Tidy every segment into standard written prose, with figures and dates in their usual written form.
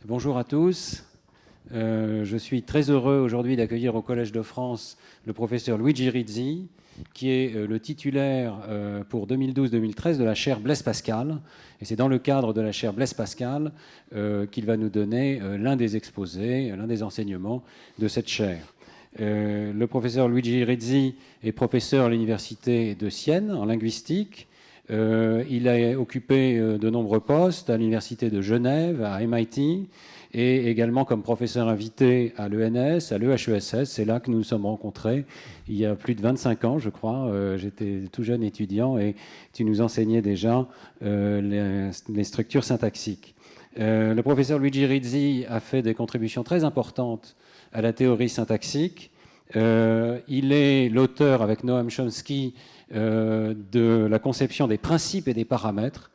Bonjour à tous. Je suis très heureux aujourd'hui d'accueillir au Collège de France le professeur Luigi Rizzi, qui est le titulaire pour 2012-2013 de la chaire Blaise Pascal. Et c'est dans le cadre de la chaire Blaise Pascal qu'il va nous donner l'un des exposés, l'un des enseignements de cette chaire. Le professeur Luigi Rizzi est professeur à l'université de Sienne en linguistique. Il a occupé de nombreux postes à l'université de Genève, à MIT, et également comme professeur invité à l'ENS, à l'EHESS. C'est là que nous nous sommes rencontrés il y a plus de 25 ans, je crois. J'étais tout jeune étudiant et tu nous enseignais déjà les structures syntaxiques. Le professeur Luigi Rizzi a fait des contributions très importantes à la théorie syntaxique. Il est l'auteur, avec Noam Chomsky, de la conception des principes et des paramètres,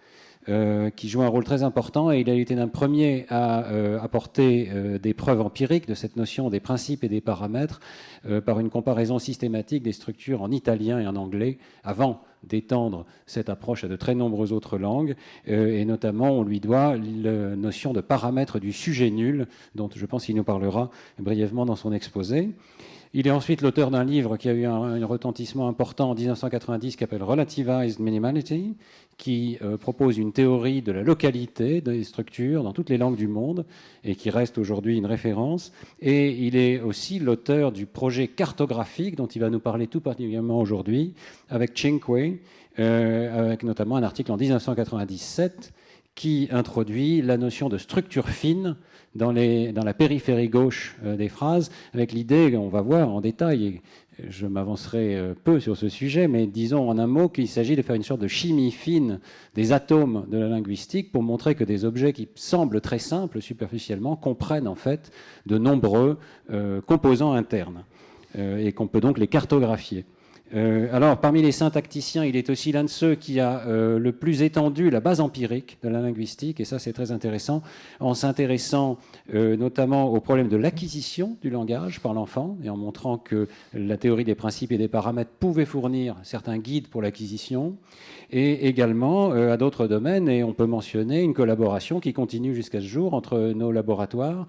qui joue un rôle très important, et il a été l'un des premiers à apporter des preuves empiriques de cette notion des principes et des paramètres par une comparaison systématique des structures en italien et en anglais, avant d'étendre cette approche à de très nombreuses autres langues, et notamment on lui doit la notion de paramètre du sujet nul, dont je pense qu'il nous parlera brièvement dans son exposé. Il est ensuite l'auteur d'un livre qui a eu un retentissement important en 1990 qui s'appelle Relativized Minimality, qui propose une théorie de la localité des structures dans toutes les langues du monde et qui reste aujourd'hui une référence. Et il est aussi l'auteur du projet cartographique dont il va nous parler tout particulièrement aujourd'hui avec Cinque, avec notamment un article en 1997 qui introduit la notion de structure fine dans la périphérie gauche des phrases, avec l'idée, on va voir en détail, et je m'avancerai peu sur ce sujet, mais disons en un mot qu'il s'agit de faire une sorte de chimie fine des atomes de la linguistique pour montrer que des objets qui semblent très simples superficiellement comprennent en fait de nombreux composants internes et qu'on peut donc les cartographier. Alors, parmi les syntacticiens, il est aussi l'un de ceux qui a le plus étendu la base empirique de la linguistique, et ça c'est très intéressant, en s'intéressant notamment au problème de l'acquisition du langage par l'enfant, et en montrant que la théorie des principes et des paramètres pouvait fournir certains guides pour l'acquisition, et également à d'autres domaines, et on peut mentionner une collaboration qui continue jusqu'à ce jour entre nos laboratoires,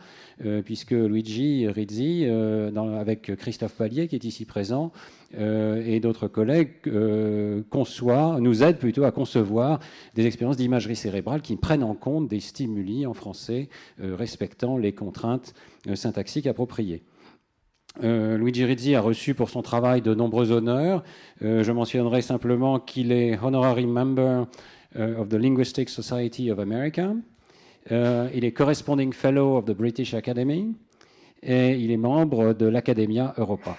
puisque Luigi Rizzi, avec Christophe Pallier, qui est ici présent, et d'autres collègues nous aident plutôt à concevoir des expériences d'imagerie cérébrale qui prennent en compte des stimuli en français respectant les contraintes syntaxiques appropriées. Luigi Rizzi a reçu pour son travail de nombreux honneurs. Je mentionnerai simplement qu'il est Honorary Member of the Linguistic Society of America. Il est Corresponding Fellow of the British Academy et il est membre de l'Academia Europa.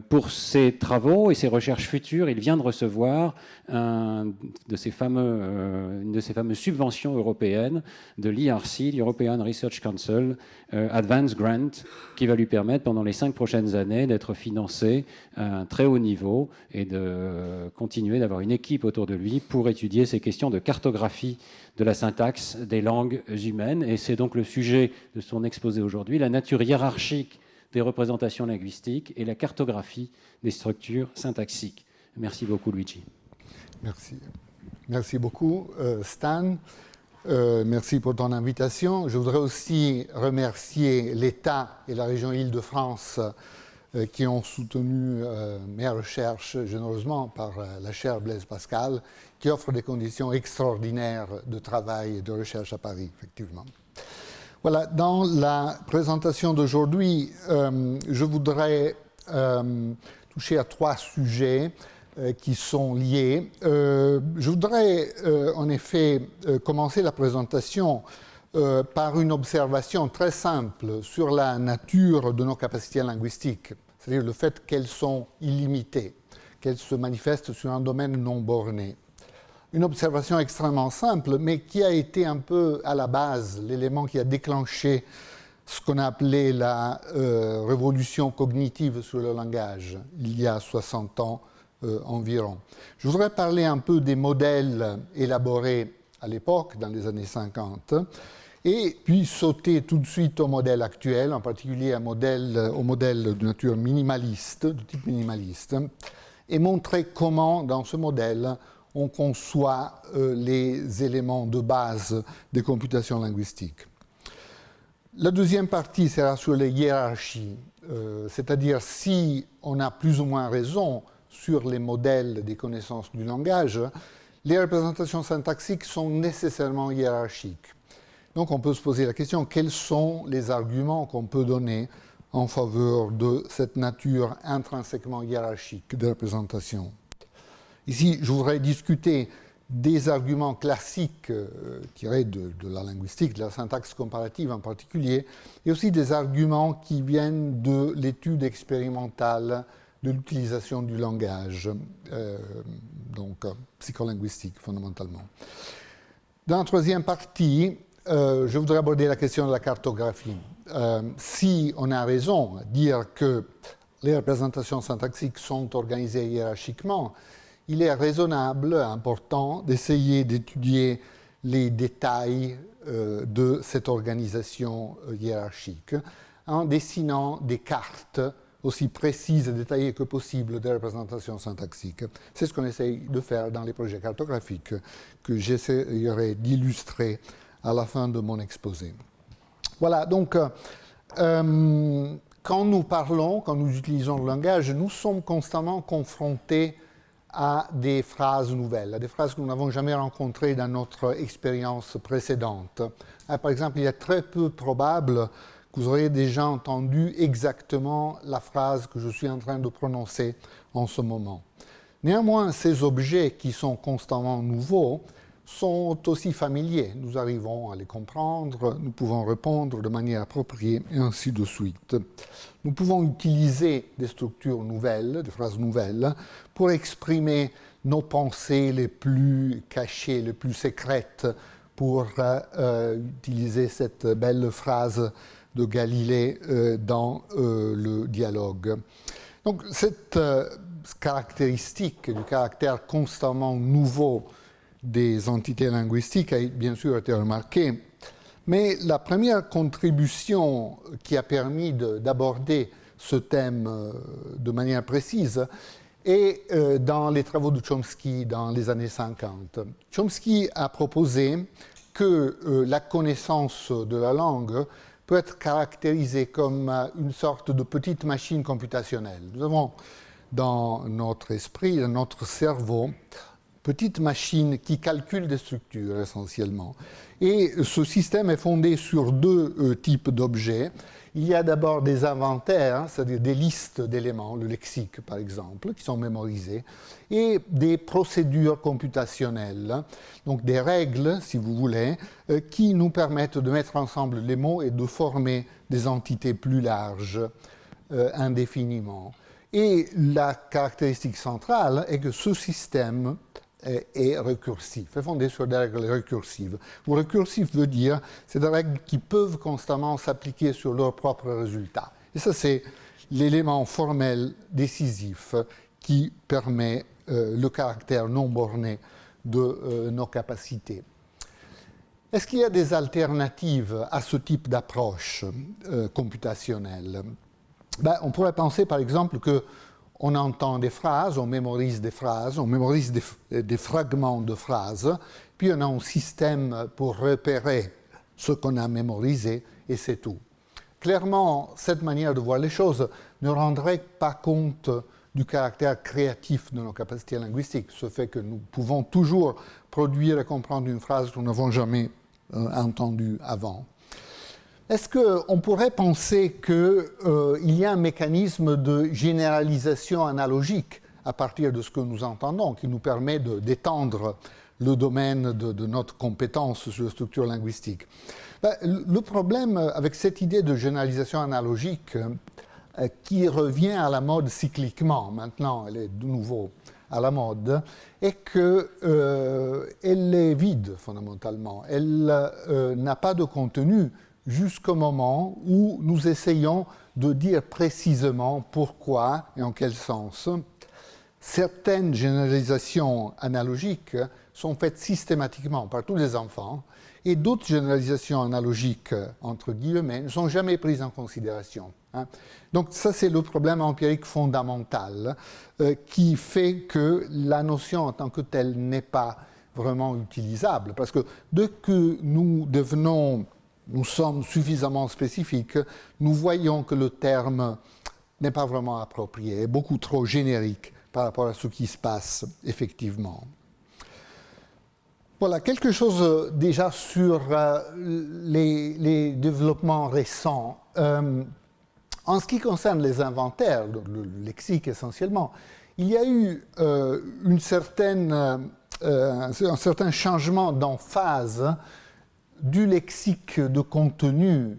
Pour ses travaux et ses recherches futures, il vient de recevoir une de ces fameuses subventions européennes de l'ERC, l'European Research Council Advanced Grant, qui va lui permettre pendant les 5 prochaines années d'être financé à un très haut niveau et de continuer d'avoir une équipe autour de lui pour étudier ces questions de cartographie de la syntaxe des langues humaines. Et c'est donc le sujet de son exposé aujourd'hui, la nature hiérarchique des représentations linguistiques et la cartographie des structures syntaxiques. Merci beaucoup, Luigi. Merci. Merci beaucoup, Stan. Merci pour ton invitation. Je voudrais aussi remercier l'État et la région Île-de-France qui ont soutenu mes recherches généreusement par la chaire Blaise Pascal, qui offre des conditions extraordinaires de travail et de recherche à Paris, effectivement. Voilà, dans la présentation d'aujourd'hui, je voudrais toucher à 3 sujets qui sont liés. Je voudrais en effet commencer la présentation par une observation très simple sur la nature de nos capacités linguistiques, c'est-à-dire le fait qu'elles sont illimitées, qu'elles se manifestent sur un domaine non borné. Une observation extrêmement simple, mais qui a été un peu à la base, l'élément qui a déclenché ce qu'on a appelé la révolution cognitive sur le langage, il y a 60 ans environ. Je voudrais parler un peu des modèles élaborés à l'époque, dans les années 50, et puis sauter tout de suite au modèle actuel, en particulier au modèle de nature minimaliste, de type minimaliste, et montrer comment, dans ce modèle, on conçoit les éléments de base des computations linguistiques. La deuxième partie sera sur les hiérarchies, c'est-à-dire si on a plus ou moins raison sur les modèles des connaissances du langage, les représentations syntaxiques sont nécessairement hiérarchiques. Donc on peut se poser la question, quels sont les arguments qu'on peut donner en faveur de cette nature intrinsèquement hiérarchique de représentation? Ici, je voudrais discuter des arguments classiques tirés de la linguistique, de la syntaxe comparative en particulier, et aussi des arguments qui viennent de l'étude expérimentale de l'utilisation du langage, donc psycholinguistique fondamentalement. Dans la troisième partie, je voudrais aborder la question de la cartographie. Si on a raison à dire que les représentations syntaxiques sont organisées hiérarchiquement, il est raisonnable, important, d'essayer d'étudier les détails de cette organisation hiérarchique en dessinant des cartes aussi précises et détaillées que possible des représentations syntaxiques. C'est ce qu'on essaye de faire dans les projets cartographiques que j'essayerai d'illustrer à la fin de mon exposé. Voilà, donc quand nous parlons, quand nous utilisons le langage, nous sommes constamment confrontés à des phrases nouvelles, à des phrases que nous n'avons jamais rencontrées dans notre expérience précédente. Par exemple, il est très peu probable que vous auriez déjà entendu exactement la phrase que je suis en train de prononcer en ce moment. Néanmoins, ces objets qui sont constamment nouveaux sont aussi familiers. Nous arrivons à les comprendre, nous pouvons répondre de manière appropriée, et ainsi de suite. Nous pouvons utiliser des structures nouvelles, des phrases nouvelles, pour exprimer nos pensées les plus cachées, les plus secrètes, pour utiliser cette belle phrase de Galilée dans le dialogue. Donc cette caractéristique du caractère constamment nouveau des entités linguistiques a bien sûr été remarquée, mais la première contribution qui a permis d'aborder ce thème de manière précise est dans les travaux de Chomsky dans les années 50. Chomsky a proposé que la connaissance de la langue peut être caractérisée comme une sorte de petite machine computationnelle. Nous avons dans notre esprit, dans notre cerveau, petite machine qui calcule des structures essentiellement. Et ce système est fondé sur deux types d'objets. Il y a d'abord des inventaires, c'est-à-dire des listes d'éléments, le lexique par exemple, qui sont mémorisés, et des procédures computationnelles, donc des règles, si vous voulez, qui nous permettent de mettre ensemble les mots et de former des entités plus larges indéfiniment. Et la caractéristique centrale est que ce système est récursif, est fondé sur des règles récursives. Récursif veut dire c'est des règles qui peuvent constamment s'appliquer sur leurs propres résultats. Et ça, c'est l'élément formel décisif qui permet le caractère non borné de nos capacités. Est-ce qu'il y a des alternatives à ce type d'approche computationnelle? On pourrait penser par exemple que on entend des phrases, on mémorise des phrases, on mémorise des fragments de phrases, puis on a un système pour repérer ce qu'on a mémorisé, et c'est tout. Clairement, cette manière de voir les choses ne rendrait pas compte du caractère créatif de nos capacités linguistiques, ce fait que nous pouvons toujours produire et comprendre une phrase que nous n'avons jamais entendue avant. Est-ce qu'on pourrait penser qu'il y a un mécanisme de généralisation analogique à partir de ce que nous entendons, qui nous permet d'étendre le domaine de notre compétence sur la structure linguistique? Le problème avec cette idée de généralisation analogique, qui revient à la mode cycliquement, maintenant elle est de nouveau à la mode, est qu'elle est vide fondamentalement. Elle n'a pas de contenu jusqu'au moment où nous essayons de dire précisément pourquoi et en quel sens. Certaines généralisations analogiques sont faites systématiquement par tous les enfants et d'autres généralisations analogiques, entre guillemets, ne sont jamais prises en considération. Donc ça, c'est le problème empirique fondamental qui fait que la notion en tant que telle n'est pas vraiment utilisable. Parce que dès que nous devenons nous sommes suffisamment spécifiques, nous voyons que le terme n'est pas vraiment approprié, est beaucoup trop générique par rapport à ce qui se passe effectivement. Voilà, quelque chose déjà sur les développements récents. En ce qui concerne les inventaires, le lexique essentiellement, il y a eu un certain changement d'emphase du lexique de contenu,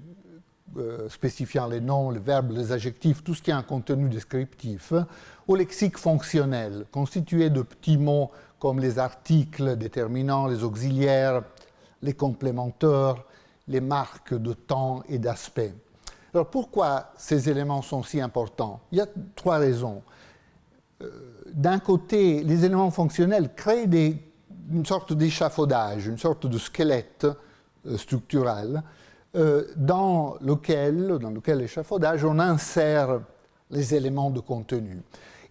spécifiant les noms, les verbes, les adjectifs, tout ce qui a un contenu descriptif, au lexique fonctionnel, constitué de petits mots comme les articles, déterminants, les auxiliaires, les complémenteurs, les marques de temps et d'aspect. Alors pourquoi ces éléments sont si importants? Il y a trois raisons. D'un côté, les éléments fonctionnels créent une sorte d'échafaudage, une sorte de squelette structural dans lequel l'échafaudage, on insère les éléments de contenu.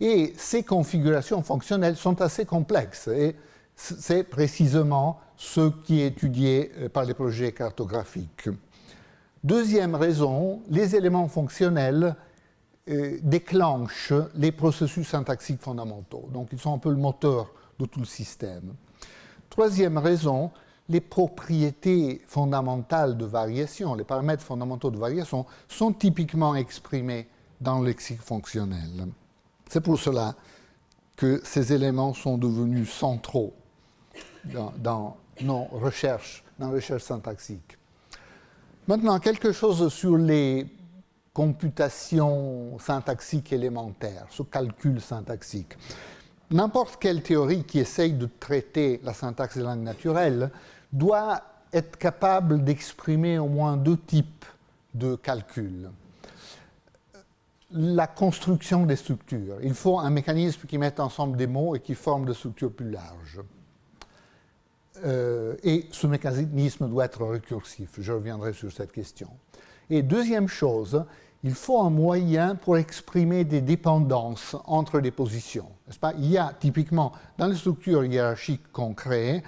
Et ces configurations fonctionnelles sont assez complexes, et c'est précisément ce qui est étudié par les projets cartographiques. Deuxième raison, les éléments fonctionnels déclenchent les processus syntaxiques fondamentaux. Donc, ils sont un peu le moteur de tout le système. Troisième raison, les propriétés fondamentales de variation, les paramètres fondamentaux de variation, sont typiquement exprimés dans le lexique fonctionnel. C'est pour cela que ces éléments sont devenus centraux dans nos recherches, dans la recherche syntaxique. Maintenant, quelque chose sur les computations syntaxiques élémentaires, ce calcul syntaxique. N'importe quelle théorie qui essaye de traiter la syntaxe des langues naturelles doit être capable d'exprimer au moins deux types de calculs. La construction des structures. Il faut un mécanisme qui mette ensemble des mots et qui forme des structures plus larges. Et ce mécanisme doit être récursif. Je reviendrai sur cette question. Et deuxième chose, il faut un moyen pour exprimer des dépendances entre des positions. N'est-ce pas? Il y a typiquement, dans les structures hiérarchiques qu'on crée,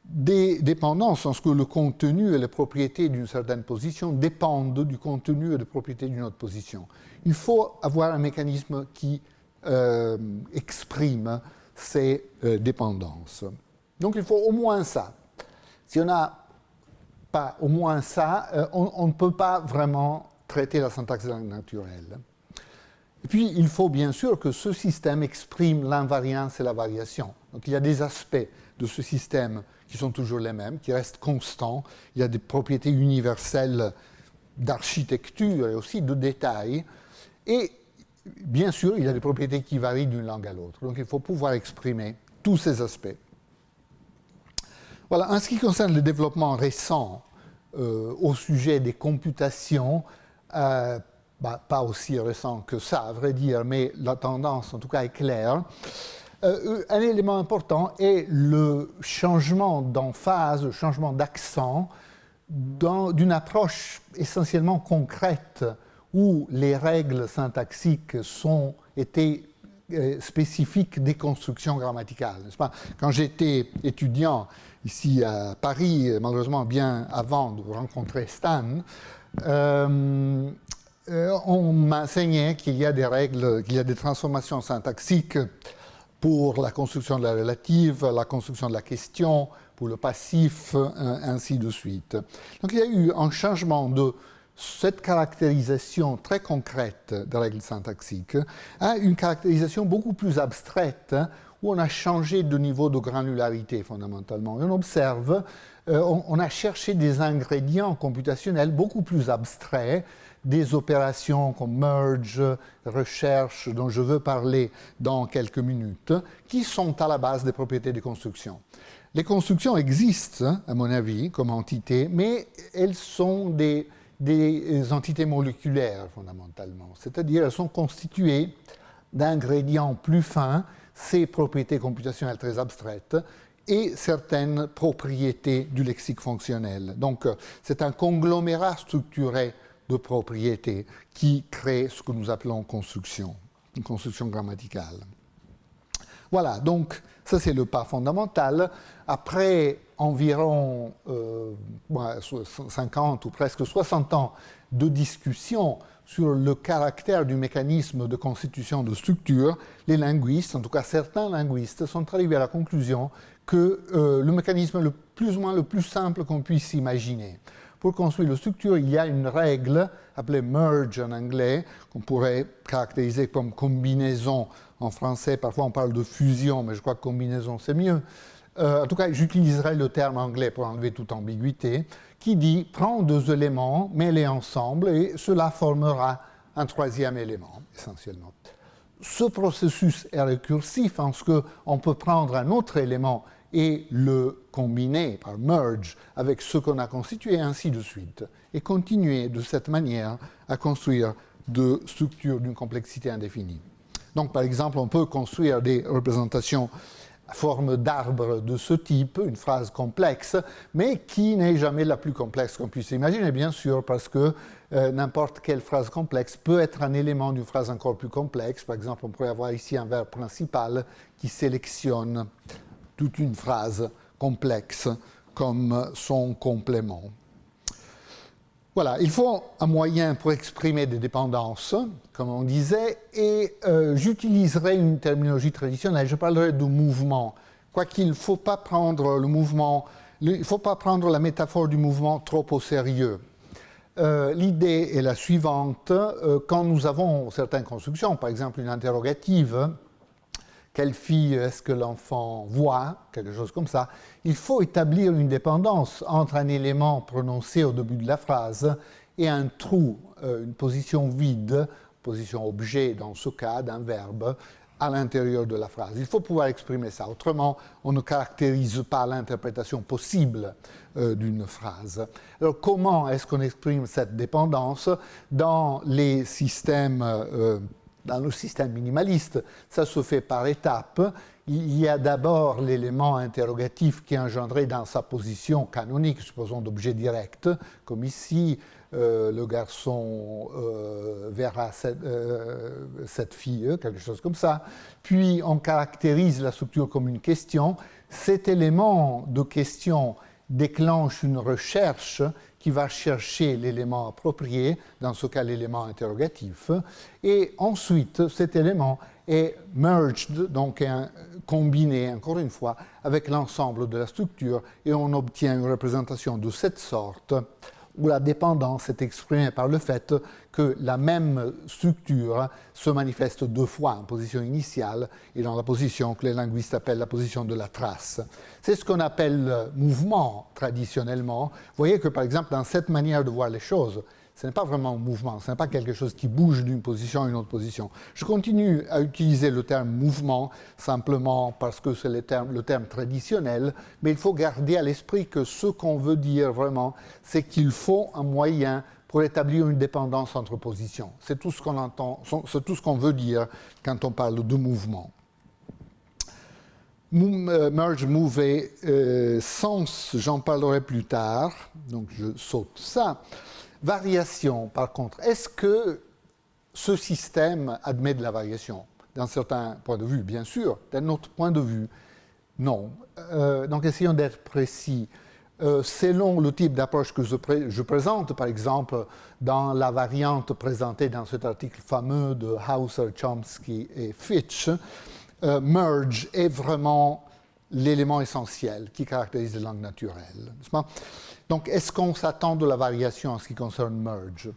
des dépendances en ce que le contenu et les propriétés d'une certaine position dépendent du contenu et des propriétés d'une autre position. Il faut avoir un mécanisme qui exprime ces dépendances. Donc il faut au moins ça. Si on n'a pas au moins ça, on ne peut pas vraiment traiter la syntaxe naturelle. Et puis il faut bien sûr que ce système exprime l'invariance et la variation. Donc il y a des aspects de ce système qui sont toujours les mêmes, qui restent constants. Il y a des propriétés universelles d'architecture et aussi de détail. Et bien sûr, il y a des propriétés qui varient d'une langue à l'autre. Donc il faut pouvoir exprimer tous ces aspects. Voilà, en ce qui concerne le développement récent au sujet des computations, pas aussi récent que ça, à vrai dire, mais la tendance en tout cas est claire. Un élément important est le changement d'emphase, le changement d'accent d'une approche essentiellement concrète où les règles syntaxiques étaient spécifiques des constructions grammaticales. N'est-ce pas? Quand j'étais étudiant ici à Paris, malheureusement bien avant de rencontrer Stan, on m'enseignait qu'il y a des règles, qu'il y a des transformations syntaxiques pour la construction de la relative, la construction de la question, pour le passif, ainsi de suite. Donc il y a eu un changement de cette caractérisation très concrète des règles syntaxiques à une caractérisation beaucoup plus abstraite, où on a changé de niveau de granularité fondamentalement. Et on observe, on a cherché des ingrédients computationnels beaucoup plus abstraits, des opérations comme merge, recherche, dont je veux parler dans quelques minutes, qui sont à la base des propriétés des constructions. Les constructions existent, à mon avis, comme entités, mais elles sont des entités moléculaires, fondamentalement. C'est-à-dire, elles sont constituées d'ingrédients plus fins, ces propriétés computationnelles très abstraites, et certaines propriétés du lexique fonctionnel. Donc, c'est un conglomérat structuré de propriétés qui crée ce que nous appelons construction, une construction grammaticale. Voilà, donc ça c'est le pas fondamental. Après environ 50 ou presque 60 ans de discussion sur le caractère du mécanisme de constitution de structure, les linguistes, en tout cas certains linguistes, sont arrivés à la conclusion que le mécanisme plus ou moins le plus simple qu'on puisse imaginer. Pour construire une structure, il y a une règle appelée merge en anglais, qu'on pourrait caractériser comme combinaison en français. Parfois on parle de fusion, mais je crois que combinaison c'est mieux. En tout cas, j'utiliserai le terme anglais pour enlever toute ambiguïté, qui dit prends deux éléments, mets-les ensemble et cela formera un troisième élément, essentiellement. Ce processus est récursif en ce qu'on peut prendre un autre élément et le combiner par merge avec ce qu'on a constitué, et ainsi de suite, et continuer de cette manière à construire de structures d'une complexité indéfinie. Donc, par exemple, on peut construire des représentations à forme d'arbre de ce type, une phrase complexe, mais qui n'est jamais la plus complexe qu'on puisse imaginer, bien sûr, parce que n'importe quelle phrase complexe peut être un élément d'une phrase encore plus complexe. Par exemple, on pourrait avoir ici un verbe principal qui sélectionne toute une phrase complexe comme son complément. Voilà, il faut un moyen pour exprimer des dépendances, comme on disait, et j'utiliserai une terminologie traditionnelle, je parlerai de mouvement, quoiqu'il ne faut pas prendre le mouvement, il ne faut pas prendre la métaphore du mouvement trop au sérieux. L'idée est la suivante, quand nous avons certaines constructions, par exemple une interrogative, quelle fille est-ce que l'enfant voit, quelque chose comme ça, il faut établir une dépendance entre un élément prononcé au début de la phrase et un trou, une position vide, position objet dans ce cas d'un verbe, à l'intérieur de la phrase. Il faut pouvoir exprimer ça, autrement on ne caractérise pas l'interprétation possible d'une phrase. Alors comment est-ce qu'on exprime cette dépendance dans les systèmes dans le système minimaliste, ça se fait par étapes. Il y a d'abord l'élément interrogatif qui est engendré dans sa position canonique, supposons d'objet direct, comme ici, le garçon verra cette fille, quelque chose comme ça. Puis on caractérise la structure comme une question. Cet élément de question déclenche une recherche qui va chercher l'élément approprié, dans ce cas l'élément interrogatif, et ensuite cet élément est merged, donc combiné, encore une fois, avec l'ensemble de la structure, et on obtient une représentation de cette sorte, où la dépendance est exprimée par le fait que la même structure se manifeste deux fois en position initiale et dans la position que les linguistes appellent la position de la trace. C'est ce qu'on appelle mouvement traditionnellement. Vous voyez que par exemple dans cette manière de voir les choses, ce n'est pas vraiment un mouvement, ce n'est pas quelque chose qui bouge d'une position à une autre position. Je continue à utiliser le terme mouvement simplement parce que c'est le terme traditionnel, mais il faut garder à l'esprit que ce qu'on veut dire vraiment, c'est qu'il faut un moyen pour établir une dépendance entre positions. C'est tout ce qu'on entend, c'est tout ce qu'on veut dire quand on parle de mouvement. Merge, move et sens, j'en parlerai plus tard, donc je saute ça. Variation, par contre, est-ce que ce système admet de la variation? D'un certain point de vue, bien sûr. D'un autre point de vue, non. Donc, essayons d'être précis. Selon le type d'approche que je présente, par exemple, dans la variante présentée dans cet article fameux de Hauser, Chomsky et Fitch, merge est vraiment l'élément essentiel qui caractérise les langues naturelles. N'est-ce pas? Donc, est-ce qu'on s'attend de la variation en ce qui concerne merge?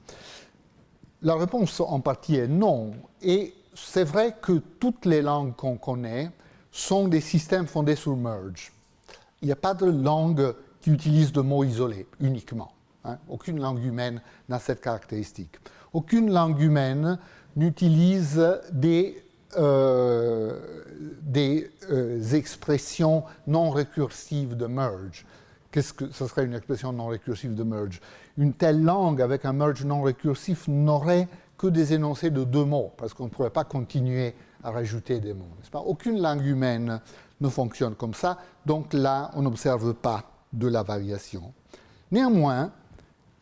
La réponse en partie est non. Et c'est vrai que toutes les langues qu'on connaît sont des systèmes fondés sur merge. Il n'y a pas de langue qui utilise de mots isolés uniquement. Aucune langue humaine n'a cette caractéristique. Aucune langue humaine n'utilise des expressions non récursives de merge. Qu'est-ce que ce serait une expression non récursive de merge? Une telle langue avec un merge non récursif n'aurait que des énoncés de deux mots, parce qu'on ne pourrait pas continuer à rajouter des mots. N'est-ce pas? Aucune langue humaine ne fonctionne comme ça, donc là, on n'observe pas de la variation. Néanmoins,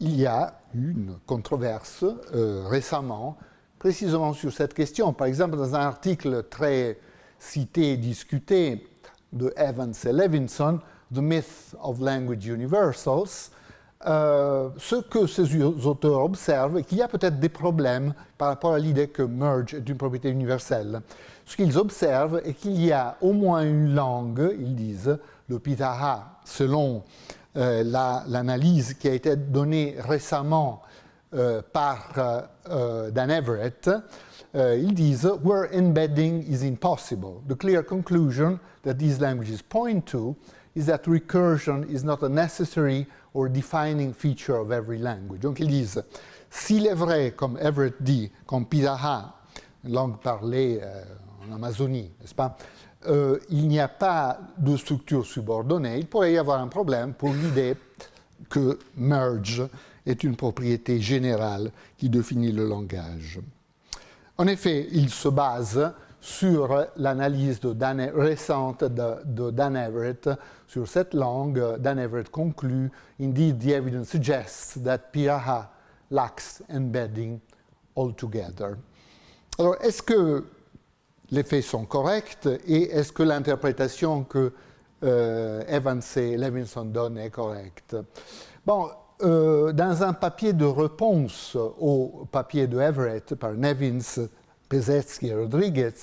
il y a une controverse récemment, précisément sur cette question. Par exemple, dans un article très cité et discuté de Evans et Levinson, The Myth of Language Universals. Ce que ces auteurs observent est qu'il y a peut-être des problèmes par rapport à l'idée que merge est une propriété universelle. Ce qu'ils observent est qu'il y a au moins une langue, ils disent, le Pitahà, selon l'analyse qui a été donnée récemment par Dan Everett, ils disent « where embedding is impossible. The clear conclusion that these languages point to is that recursion is not a necessary or defining feature of every language. » Donc ils disent, s'il est vrai, comme Everett dit, qu'en Pitahà, une langue parlée en Amazonie, n'est-ce pas, il n'y a pas de structure subordonnée, il pourrait y avoir un problème pour l'idée que merge est une propriété générale qui définit le langage. En effet, il se base sur l'analyse récente de Dan Everett sur cette langue. Dan Everett conclut, Indeed, the evidence suggests that Pitahà lacks embedding altogether. Alors, est-ce que les faits sont corrects et est-ce que l'interprétation que Evans et Levinson donnent est correcte? Bon, dans un papier de réponse au papier de Everett par Nevins, Pesetsky et Rodriguez,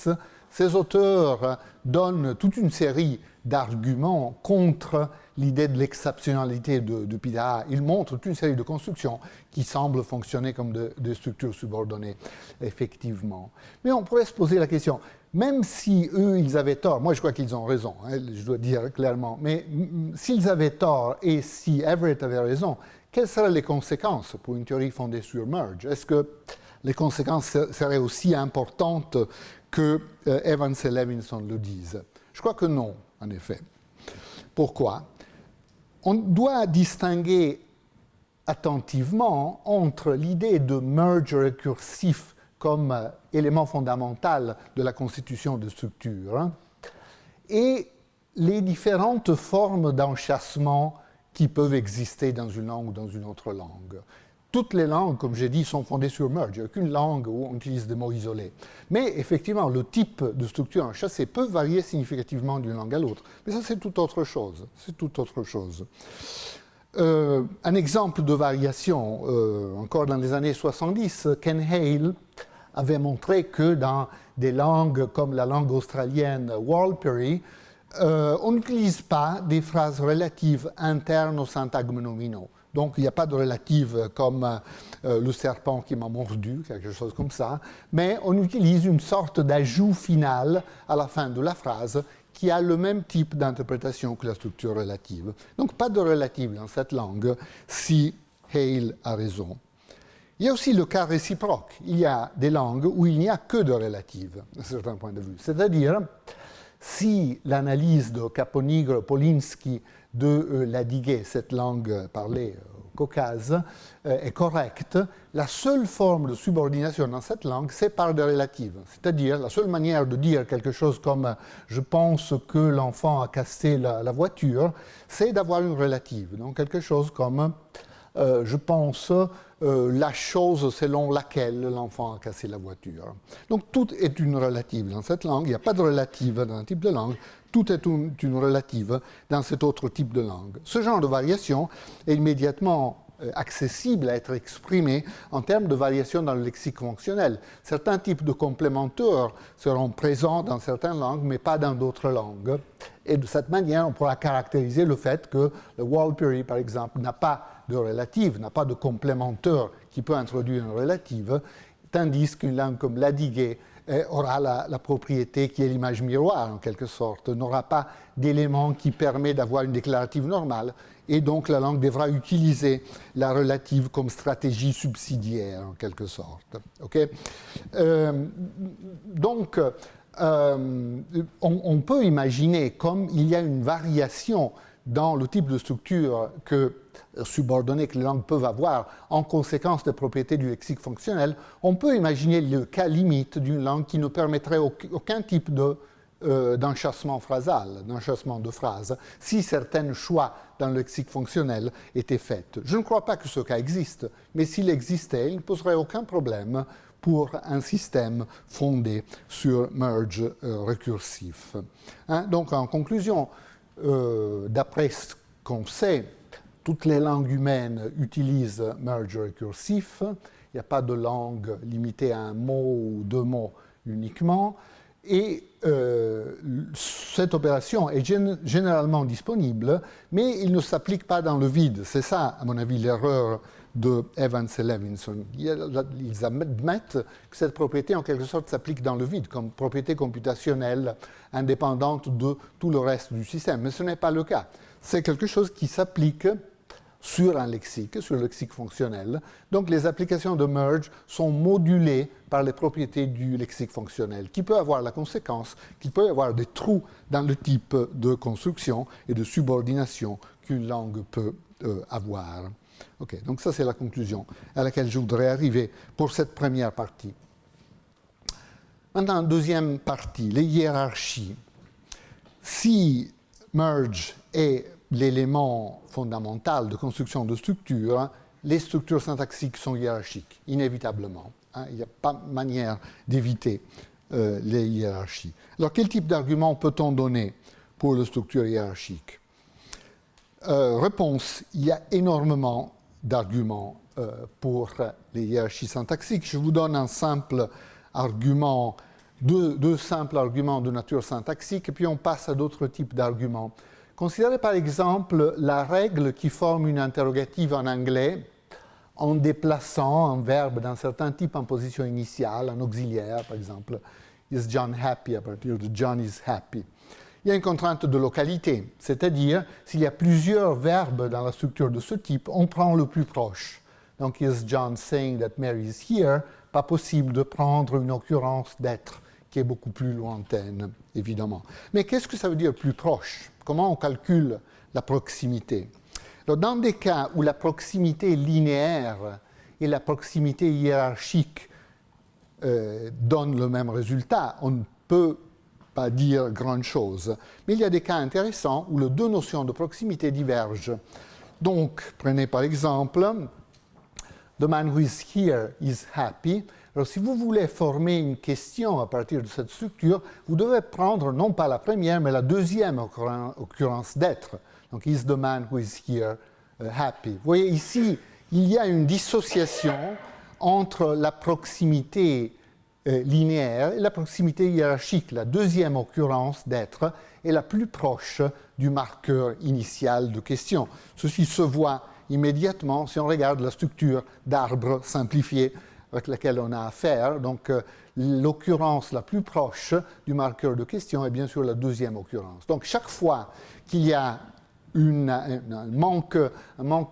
ces auteurs donnent toute une série d'arguments contre l'idée de l'exceptionnalité de Pitahà. Ils montrent toute une série de constructions qui semblent fonctionner comme des structures subordonnées, effectivement. Mais on pourrait se poser la question, même si eux, ils avaient tort, moi je crois qu'ils ont raison, hein, je dois dire clairement, mais s'ils avaient tort et si Everett avait raison, quelles seraient les conséquences pour une théorie fondée sur merge? Est-ce que les conséquences seraient aussi importantes que Evans et Levinson le disent? Je crois que non, en effet. Pourquoi? On doit distinguer attentivement entre l'idée de merge récursif comme élément fondamental de la constitution de structure et les différentes formes d'enchâssement qui peuvent exister dans une langue ou dans une autre langue. Toutes les langues, comme j'ai dit, sont fondées sur merge. Il n'y a aucune langue où on utilise des mots isolés. Mais effectivement, le type de structure enchâssée peut varier significativement d'une langue à l'autre. Mais ça, c'est tout autre chose. C'est tout autre chose. Un exemple de variation, encore dans les années 70, Ken Hale avait montré que dans des langues comme la langue australienne Warlpiri, on n'utilise pas des phrases relatives internes aux syntagmes nominaux. Donc, il n'y a pas de relative comme le serpent qui m'a mordu, quelque chose comme ça, mais on utilise une sorte d'ajout final à la fin de la phrase qui a le même type d'interprétation que la structure relative. Donc, pas de relative dans cette langue, si Hale a raison. Il y a aussi le cas réciproque. Il y a des langues où il n'y a que de relative, d'un certain point de vue. C'est-à-dire, si l'analyse de Caponigro-Polinsky de l'Adigé, cette langue parlée au Caucase, est correcte, la seule forme de subordination dans cette langue, c'est par des relatives. C'est-à-dire, la seule manière de dire quelque chose comme « je pense que l'enfant a cassé la voiture », c'est d'avoir une relative. Donc, quelque chose comme « je pense la chose selon laquelle l'enfant a cassé la voiture ». Donc, tout est une relative dans cette langue. Il n'y a pas de relative dans un type de langue. Tout est une relative dans cet autre type de langue. Ce genre de variation est immédiatement accessible à être exprimé en termes de variation dans le lexique fonctionnel. Certains types de complémenteurs seront présents dans certaines langues, mais pas dans d'autres langues. Et de cette manière, on pourra caractériser le fait que le Warlpiri, par exemple, n'a pas de relative, n'a pas de complémenteur qui peut introduire une relative, tandis qu'une langue comme l'Adigé aura la propriété qui est l'image miroir, en quelque sorte, n'aura pas d'élément qui permet d'avoir une déclarative normale, et donc la langue devra utiliser la relative comme stratégie subsidiaire, en quelque sorte. Okay? Donc, on peut imaginer, comme il y a une variation dans le type de structure subordonnée que les langues peuvent avoir en conséquence des propriétés du lexique fonctionnel, on peut imaginer le cas limite d'une langue qui ne permettrait aucun type d'enchâssement phrasal, d'enchâssement de phrases, si certains choix dans le lexique fonctionnel étaient faits. Je ne crois pas que ce cas existe, mais s'il existait, il ne poserait aucun problème pour un système fondé sur merge récursif. Donc en conclusion, d'après ce qu'on sait, toutes les langues humaines utilisent merge récursif. Il n'y a pas de langue limitée à un mot ou deux mots uniquement. Et cette opération est généralement disponible, mais il ne s'applique pas dans le vide. C'est ça, à mon avis, l'erreur de Evans et Levinson. Ils admettent que cette propriété, en quelque sorte, s'applique dans le vide, comme propriété computationnelle indépendante de tout le reste du système. Mais ce n'est pas le cas. C'est quelque chose qui s'applique sur un lexique, sur le lexique fonctionnel. Donc les applications de merge sont modulées par les propriétés du lexique fonctionnel, qui peut avoir la conséquence qu'il peut y avoir des trous dans le type de construction et de subordination qu'une langue peut avoir. Okay, donc ça c'est la conclusion à laquelle je voudrais arriver pour cette première partie. Maintenant, deuxième partie, les hiérarchies. Si merge est l'élément fondamental de construction de structures, les structures syntaxiques sont hiérarchiques, inévitablement. Il n'y a pas de manière d'éviter les hiérarchies. Alors, quel type d'argument peut-on donner pour les structures hiérarchiques? Réponse, il y a énormément d'arguments pour les hiérarchies syntaxiques. Je vous donne un simple argument, deux simples arguments de nature syntaxique, et puis on passe à d'autres types d'arguments. Considérez par exemple la règle qui forme une interrogative en anglais en déplaçant un verbe d'un certain type en position initiale, en auxiliaire par exemple. Is John happy à partir de John is happy. Il y a une contrainte de localité, c'est-à-dire s'il y a plusieurs verbes dans la structure de ce type, on prend le plus proche. Donc, is John saying that Mary is here? Pas possible de prendre une occurrence d'être qui est beaucoup plus lointaine, évidemment. Mais qu'est-ce que ça veut dire plus proche? Comment on calcule la proximité? Alors, dans des cas où la proximité linéaire et la proximité hiérarchique donnent le même résultat, on ne peut pas dire grand-chose. Mais il y a des cas intéressants où les deux notions de proximité divergent. Donc, prenez par exemple, the man who is here is happy. Alors, si vous voulez former une question à partir de cette structure, vous devez prendre non pas la première, mais la deuxième occurrence d'être. Donc, is the man who is here happy. Vous voyez, ici, il y a une dissociation entre la proximité linéaire et la proximité hiérarchique. La deuxième occurrence d'être est la plus proche du marqueur initial de question. Ceci se voit immédiatement si on regarde la structure d'arbre simplifié avec laquelle on a affaire. Donc, l'occurrence la plus proche du marqueur de question est bien sûr la deuxième occurrence. Donc, chaque fois qu'il y a un manque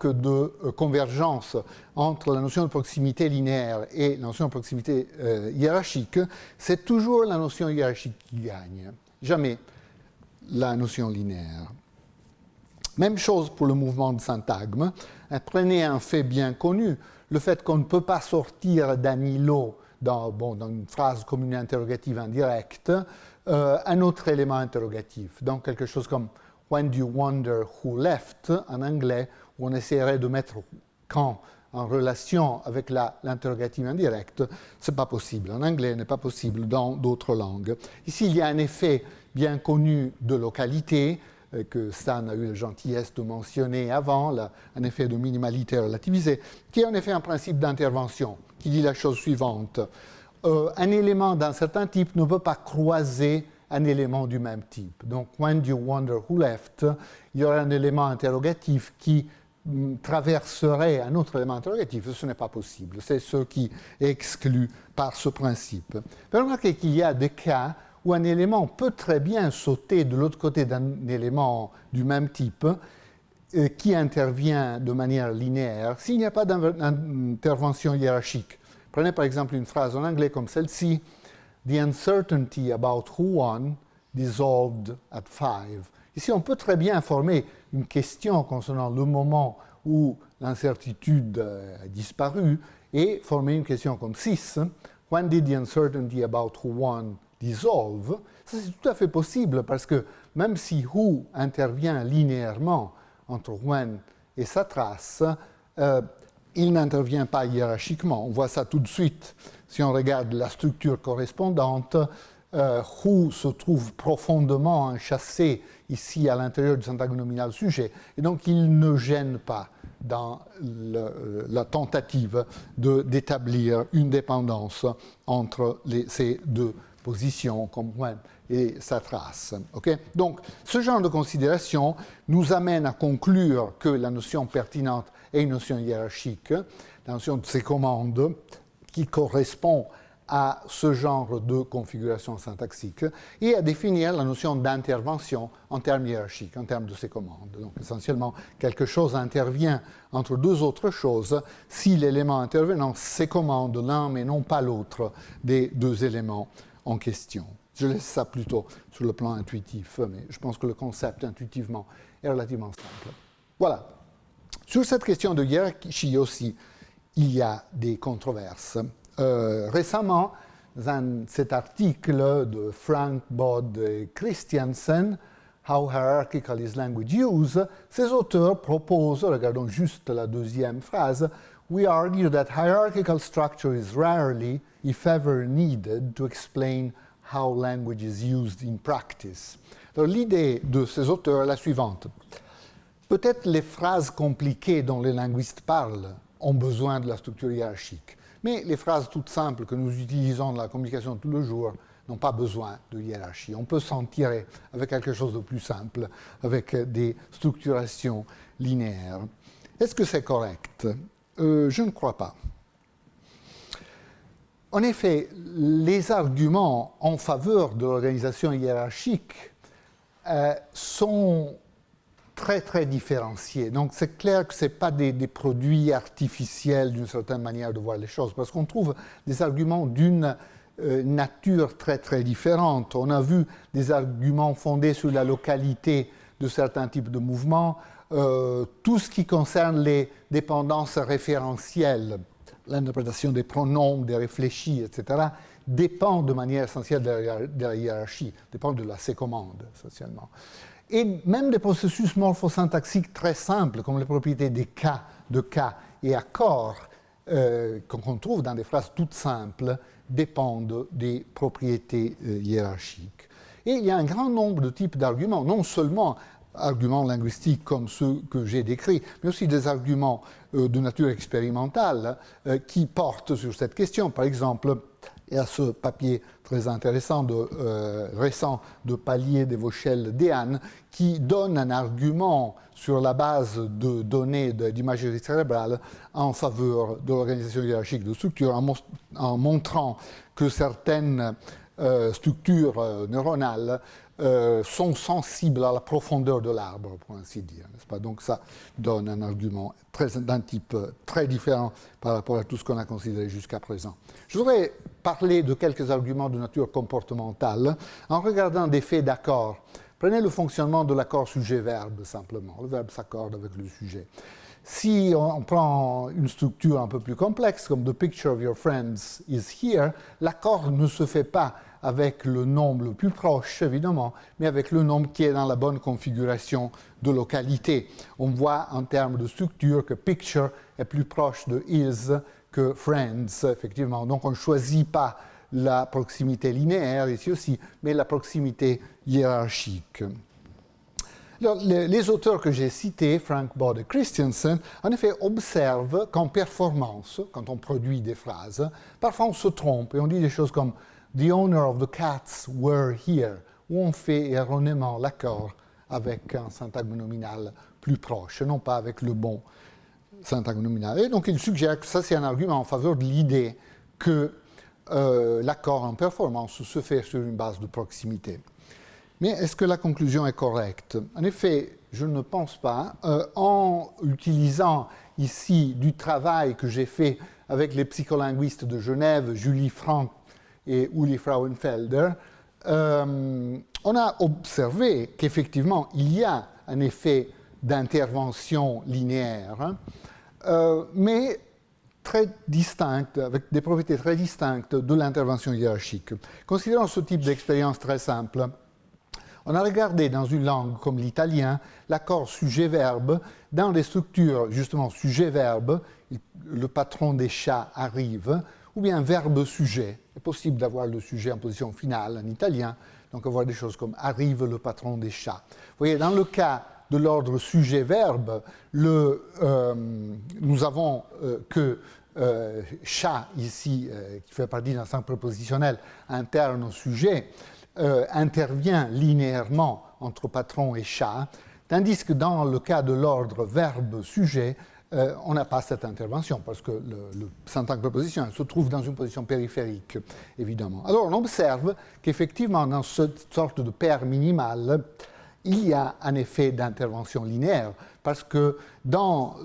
de convergence entre la notion de proximité linéaire et la notion de proximité hiérarchique, c'est toujours la notion hiérarchique qui gagne, jamais la notion linéaire. Même chose pour le mouvement de syntagme. Prenez un fait bien connu, le fait qu'on ne peut pas sortir d'un îlot dans une phrase comme une interrogative indirecte, un autre élément interrogatif. Donc quelque chose comme When do you wonder who left, en anglais, où on essaierait de mettre quand en relation avec l'interrogative indirecte, ce n'est pas possible. En anglais, ce n'est pas possible dans d'autres langues. Ici, il y a un effet bien connu de localité, que Stan a eu la gentillesse de mentionner avant, un effet de minimalité relativisée, qui est en effet un principe d'intervention, qui dit la chose suivante. Un élément d'un certain type ne peut pas croiser un élément du même type. Donc, when do you wonder who left, il y aurait un élément interrogatif qui traverserait un autre élément interrogatif. Ce n'est pas possible. C'est ce qui est exclu par ce principe. Vous remarquez qu'il y a des cas où un élément peut très bien sauter de l'autre côté d'un élément du même type qui intervient de manière linéaire s'il n'y a pas d'intervention hiérarchique. Prenez par exemple une phrase en anglais comme celle-ci. The uncertainty about who won dissolved at 5. Ici, on peut très bien former une question concernant le moment où l'incertitude a disparu et former une question comme 6. When did the uncertainty about who won dissolve? Ça, c'est tout à fait possible parce que même si who intervient linéairement entre when et sa trace, il n'intervient pas hiérarchiquement. On voit ça tout de suite si on regarde la structure correspondante. Who se trouve profondément enchâssé ici à l'intérieur du syntagme nominal sujet, et donc il ne gêne pas dans la tentative d'établir une dépendance entre ces deux positions comme point et sa trace. Okay? Donc ce genre de considération nous amène à conclure que la notion pertinente est une notion hiérarchique, la notion de ces commandes qui correspond à ce genre de configuration syntaxique, et à définir la notion d'intervention en termes hiérarchiques, en termes de ces commandes. Donc essentiellement, quelque chose intervient entre deux autres choses si l'élément intervenant se commande l'un mais non pas l'autre des deux éléments en question. Je laisse ça plutôt sur le plan intuitif, mais je pense que le concept intuitivement est relativement simple. Voilà. Sur cette question de hiérarchie aussi, il y a des controverses. Récemment, dans cet article de Frank Bod et Christiansen, How Hierarchical is Language Use, ces auteurs proposent, regardons juste la deuxième phrase, We argue that hierarchical structure is rarely, if ever, needed to explain how language is used in practice. Alors, l'idée de ces auteurs est la suivante. Peut-être les phrases compliquées dont les linguistes parlent ont besoin de la structure hiérarchique. Mais les phrases toutes simples que nous utilisons dans la communication de tous les jours n'ont pas besoin de hiérarchie. On peut s'en tirer avec quelque chose de plus simple, avec des structurations linéaires. Est-ce que c'est correct ? Je ne crois pas. En effet, les arguments en faveur de l'organisation hiérarchique sont très, très différenciés. Donc, c'est clair que ce n'est pas des produits artificiels d'une certaine manière de voir les choses, parce qu'on trouve des arguments d'une nature très, très différente. On a vu des arguments fondés sur la localité de certains types de mouvements, tout ce qui concerne les dépendances référentielles, l'interprétation des pronoms, des réfléchis, etc., dépend de manière essentielle de la hiérarchie, dépend de la sécommande, essentiellement. Et même des processus morphosyntaxiques très simples, comme les propriétés des cas, de cas et accords, qu'on trouve dans des phrases toutes simples, dépendent des propriétés hiérarchiques. Et il y a un grand nombre de types d'arguments, non seulement arguments linguistiques comme ceux que j'ai décrits, mais aussi des arguments de nature expérimentale qui portent sur cette question. Par exemple, il y a ce papier très intéressant récent de Pallier, Devauchel-Dehaene qui donne un argument sur la base de données d'imagerie cérébrale en faveur de l'organisation hiérarchique de structures en montrant que certaines structures neuronales sont sensibles à la profondeur de l'arbre, pour ainsi dire, n'est-ce pas ? Donc ça donne un argument d'un type très différent par rapport à tout ce qu'on a considéré jusqu'à présent. Je voudrais parler de quelques arguments de nature comportementale en regardant des faits d'accord. Prenez le fonctionnement de l'accord sujet-verbe, simplement. Le verbe s'accorde avec le sujet. Si on prend une structure un peu plus complexe, comme The picture of your friends is here, l'accord ne se fait pas avec le nombre le plus proche, évidemment, mais avec le nombre qui est dans la bonne configuration de localité. On voit en termes de structure que picture est plus proche de is que friends, effectivement. Donc on ne choisit pas la proximité linéaire ici aussi, mais la proximité hiérarchique. Alors, les auteurs que j'ai cités, Frank Bod et Christiansen, en effet observent qu'en performance, quand on produit des phrases, parfois on se trompe et on dit des choses comme « The owner of the cats were here », où on fait erronément l'accord avec un syntagme nominal plus proche, non pas avec le bon syntagme nominal. Et donc il suggère que ça c'est un argument en faveur de l'idée que l'accord en performance se fait sur une base de proximité. Mais est-ce que la conclusion est correcte ? En effet, je ne pense pas. En utilisant ici du travail que j'ai fait avec les psycholinguistes de Genève, Julie Frank et Uli Frauenfelder, on a observé qu'effectivement, il y a un effet d'intervention linéaire, mais très distincte, avec des propriétés très distinctes de l'intervention hiérarchique. Considérons ce type d'expérience très simple. On a regardé dans une langue comme l'italien l'accord sujet-verbe dans des structures justement sujet-verbe le patron des chats arrive, ou bien verbe-sujet. Il est possible d'avoir le sujet en position finale en italien, donc avoir des choses comme arrive le patron des chats. Vous voyez, dans le cas de l'ordre sujet-verbe, nous avons que chat ici, qui fait partie d'un sens prépositionnel interne au sujet, intervient linéairement entre patron et chat, tandis que dans le cas de l'ordre verbe-sujet, on n'a pas cette intervention parce que le syntagme préposition se trouve dans une position périphérique, évidemment. Alors on observe qu'effectivement, dans cette sorte de paire minimale, il y a un effet d'intervention linéaire parce que dans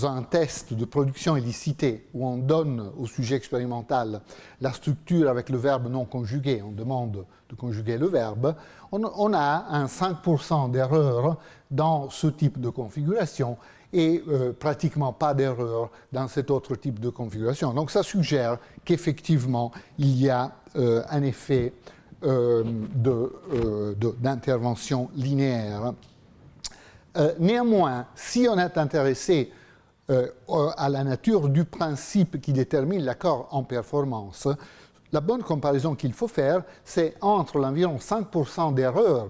un test de production élicitée où on donne au sujet expérimental la structure avec le verbe non conjugué, on demande de conjuguer le verbe, on a un 5% d'erreur dans ce type de configuration et pratiquement pas d'erreur dans cet autre type de configuration. Donc ça qu'effectivement, il y a un effet d'intervention linéaire. Néanmoins, si on est intéressé à la nature du principe qui détermine l'accord en performance, la bonne comparaison qu'il faut faire, c'est entre l'environ 5% d'erreur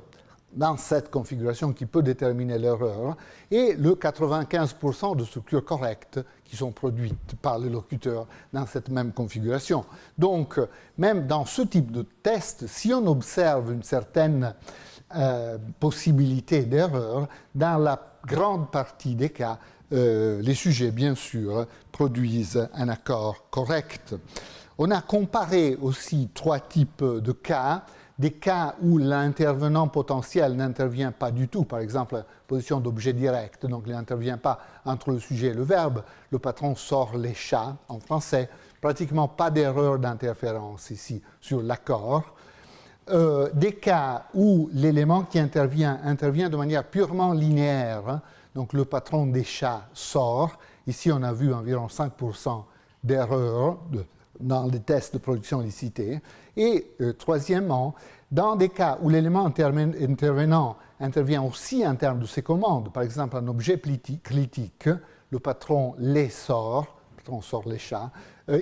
dans cette configuration qui peut déterminer l'erreur et le 95% de structures correctes qui sont produites par le locuteur dans cette même configuration. Donc, même dans ce type de test, si on observe une certaine possibilité d'erreur, dans la grande partie des cas, les sujets, bien sûr, produisent un accord correct. On a comparé aussi 3 types de cas. Des cas où l'intervenant potentiel n'intervient pas du tout, par exemple, position d'objet direct, donc il n'intervient pas entre le sujet et le verbe, le patron sort les chats en français, pratiquement pas d'erreur d'interférence ici sur l'accord. Des cas où l'élément qui intervient de manière purement linéaire, donc le patron des chats sort, ici on a vu environ 5% d'erreur dans les tests de production élicitée. Et troisièmement, dans des cas où l'élément intervenant intervient aussi en termes de ses commandes, par exemple un objet critique, le patron les sort, le patron sort les chats,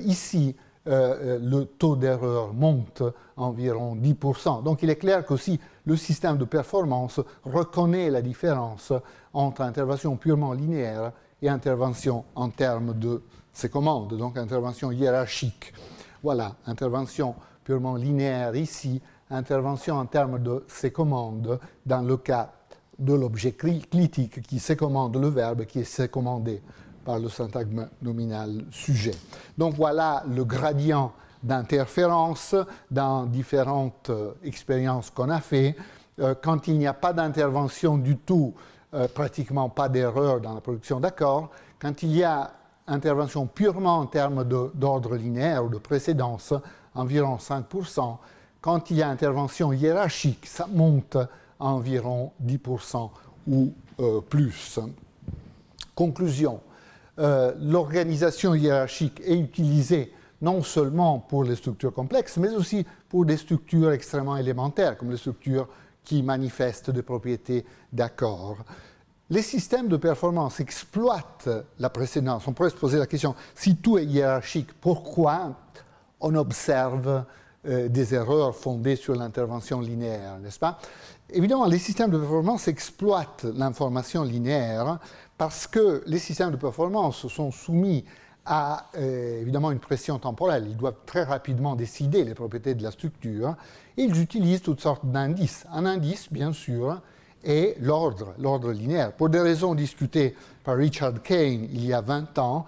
ici le taux d'erreur monte environ 10%. Donc il est clair qu'aussi le système de performance reconnaît la différence entre intervention purement linéaire et intervention en termes de ses commandes, donc intervention hiérarchique. Voilà, intervention purement linéaire ici, intervention en termes de ses commandes dans le cas de l'objet critique qui sécommande le verbe qui est sécommandé par le syntagme nominal sujet. Donc voilà le gradient d'interférence dans différentes expériences qu'on a fait. Quand il n'y a pas d'intervention du tout, pratiquement pas d'erreur dans la production d'accords. Quand il y a intervention purement en termes d'ordre linéaire ou de précédence, environ 5%. Quand il y a intervention hiérarchique, ça monte à environ 10% ou plus. Conclusion, l'organisation hiérarchique est utilisée non seulement pour les structures complexes, mais aussi pour des structures extrêmement élémentaires, comme les structures qui manifestent des propriétés d'accord. Les systèmes de performance exploitent la précédence. On pourrait se poser la question, si tout est hiérarchique, pourquoi on observe des erreurs fondées sur l'intervention linéaire, n'est-ce pas? Évidemment, les systèmes de performance exploitent l'information linéaire parce que les systèmes de performance sont soumis à évidemment une pression temporelle. Ils doivent très rapidement décider les propriétés de la structure et ils utilisent toutes sortes d'indices. Un indice, bien sûr, est l'ordre linéaire. Pour des raisons discutées par Richard Kane il y a 20 ans,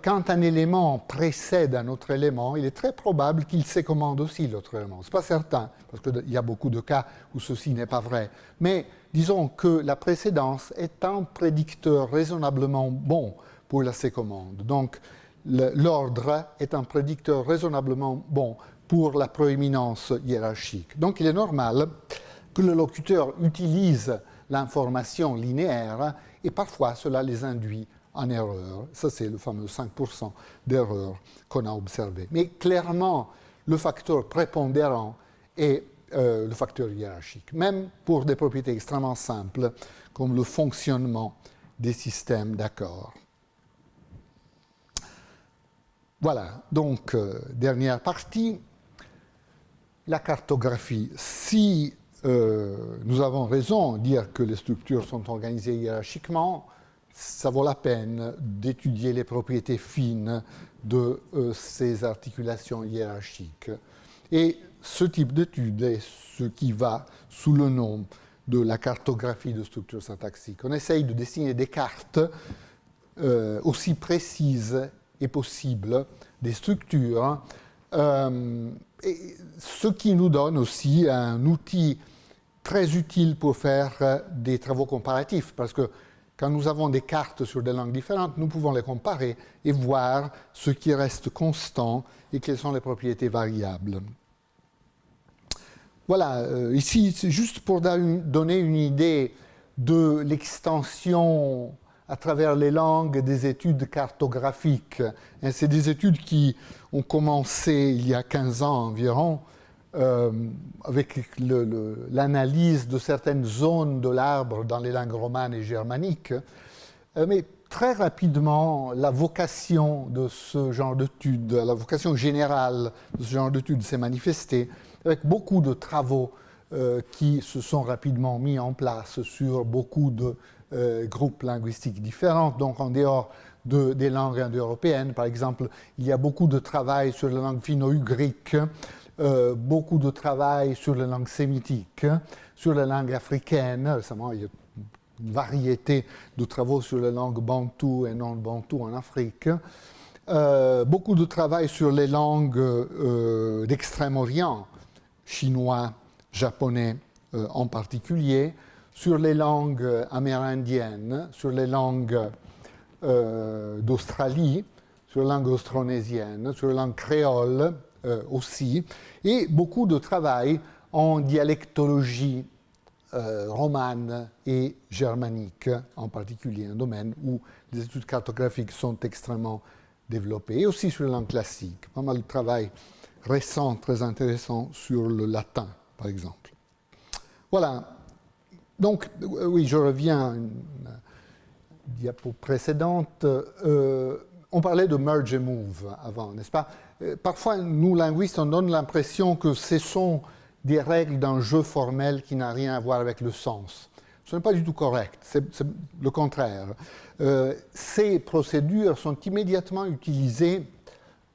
quand un élément précède un autre élément, il est très probable qu'il sécommande aussi l'autre élément. Ce n'est pas certain, parce qu'il y a beaucoup de cas où ceci n'est pas vrai. Mais disons que la précédence est un prédicteur raisonnablement bon pour la sécommande. Donc l'ordre est un prédicteur raisonnablement bon pour la proéminence hiérarchique. Donc il est normal que le locuteur utilise l'information linéaire et parfois cela les induit en erreur. Ça, c'est le fameux 5% d'erreur qu'on a observé. Mais clairement, le facteur prépondérant est le facteur hiérarchique, même pour des propriétés extrêmement simples comme le fonctionnement des systèmes d'accords. Voilà, donc dernière partie, la cartographie. Si nous avons raison de dire que les structures sont organisées hiérarchiquement, ça vaut la peine d'étudier les propriétés fines de ces articulations hiérarchiques. Et ce type d'étude est ce qui va sous le nom de la cartographie de structures syntaxiques. On essaye de dessiner des cartes aussi précises et possibles des structures, et ce qui nous donne aussi un outil très utile pour faire des travaux comparatifs, parce que quand nous avons des cartes sur des langues différentes, nous pouvons les comparer et voir ce qui reste constant et quelles sont les propriétés variables. Voilà, ici c'est juste pour donner une idée de l'extension à travers les langues des études cartographiques. C'est des études qui ont commencé il y a 15 ans environ, avec l'analyse de certaines zones de l'arbre dans les langues romanes et germaniques. Mais très rapidement, la vocation de ce genre d'études, la vocation générale de ce genre d'études s'est manifestée avec beaucoup de travaux qui se sont rapidement mis en place sur beaucoup de groupes linguistiques différents, donc en dehors des langues indo-européennes. Par exemple, il y a beaucoup de travail sur la langue finno-ugrique, beaucoup de travail sur la langue sémitique, sur la langue africaine. Récemment, il y a une variété de travaux sur la langue bantou et non-bantou en Afrique. Beaucoup de travail sur les langues d'Extrême-Orient, chinois, japonais en particulier, sur les langues amérindiennes, sur les langues d'Australie, sur la langue austronésienne, sur la langue créole aussi, et beaucoup de travail en dialectologie romane et germanique, en particulier, un domaine où les études cartographiques sont extrêmement développées, et aussi sur les langues classiques. Pas mal de travail récent, très intéressant sur le latin, par exemple. Voilà. Donc, oui, je reviens à une diapo précédente. On parlait de merge and move avant, n'est-ce pas? Parfois, nous, linguistes, on donne l'impression que ce sont des règles d'un jeu formel qui n'a rien à voir avec le sens. Ce n'est pas du tout correct, c'est le contraire. Ces procédures sont immédiatement utilisées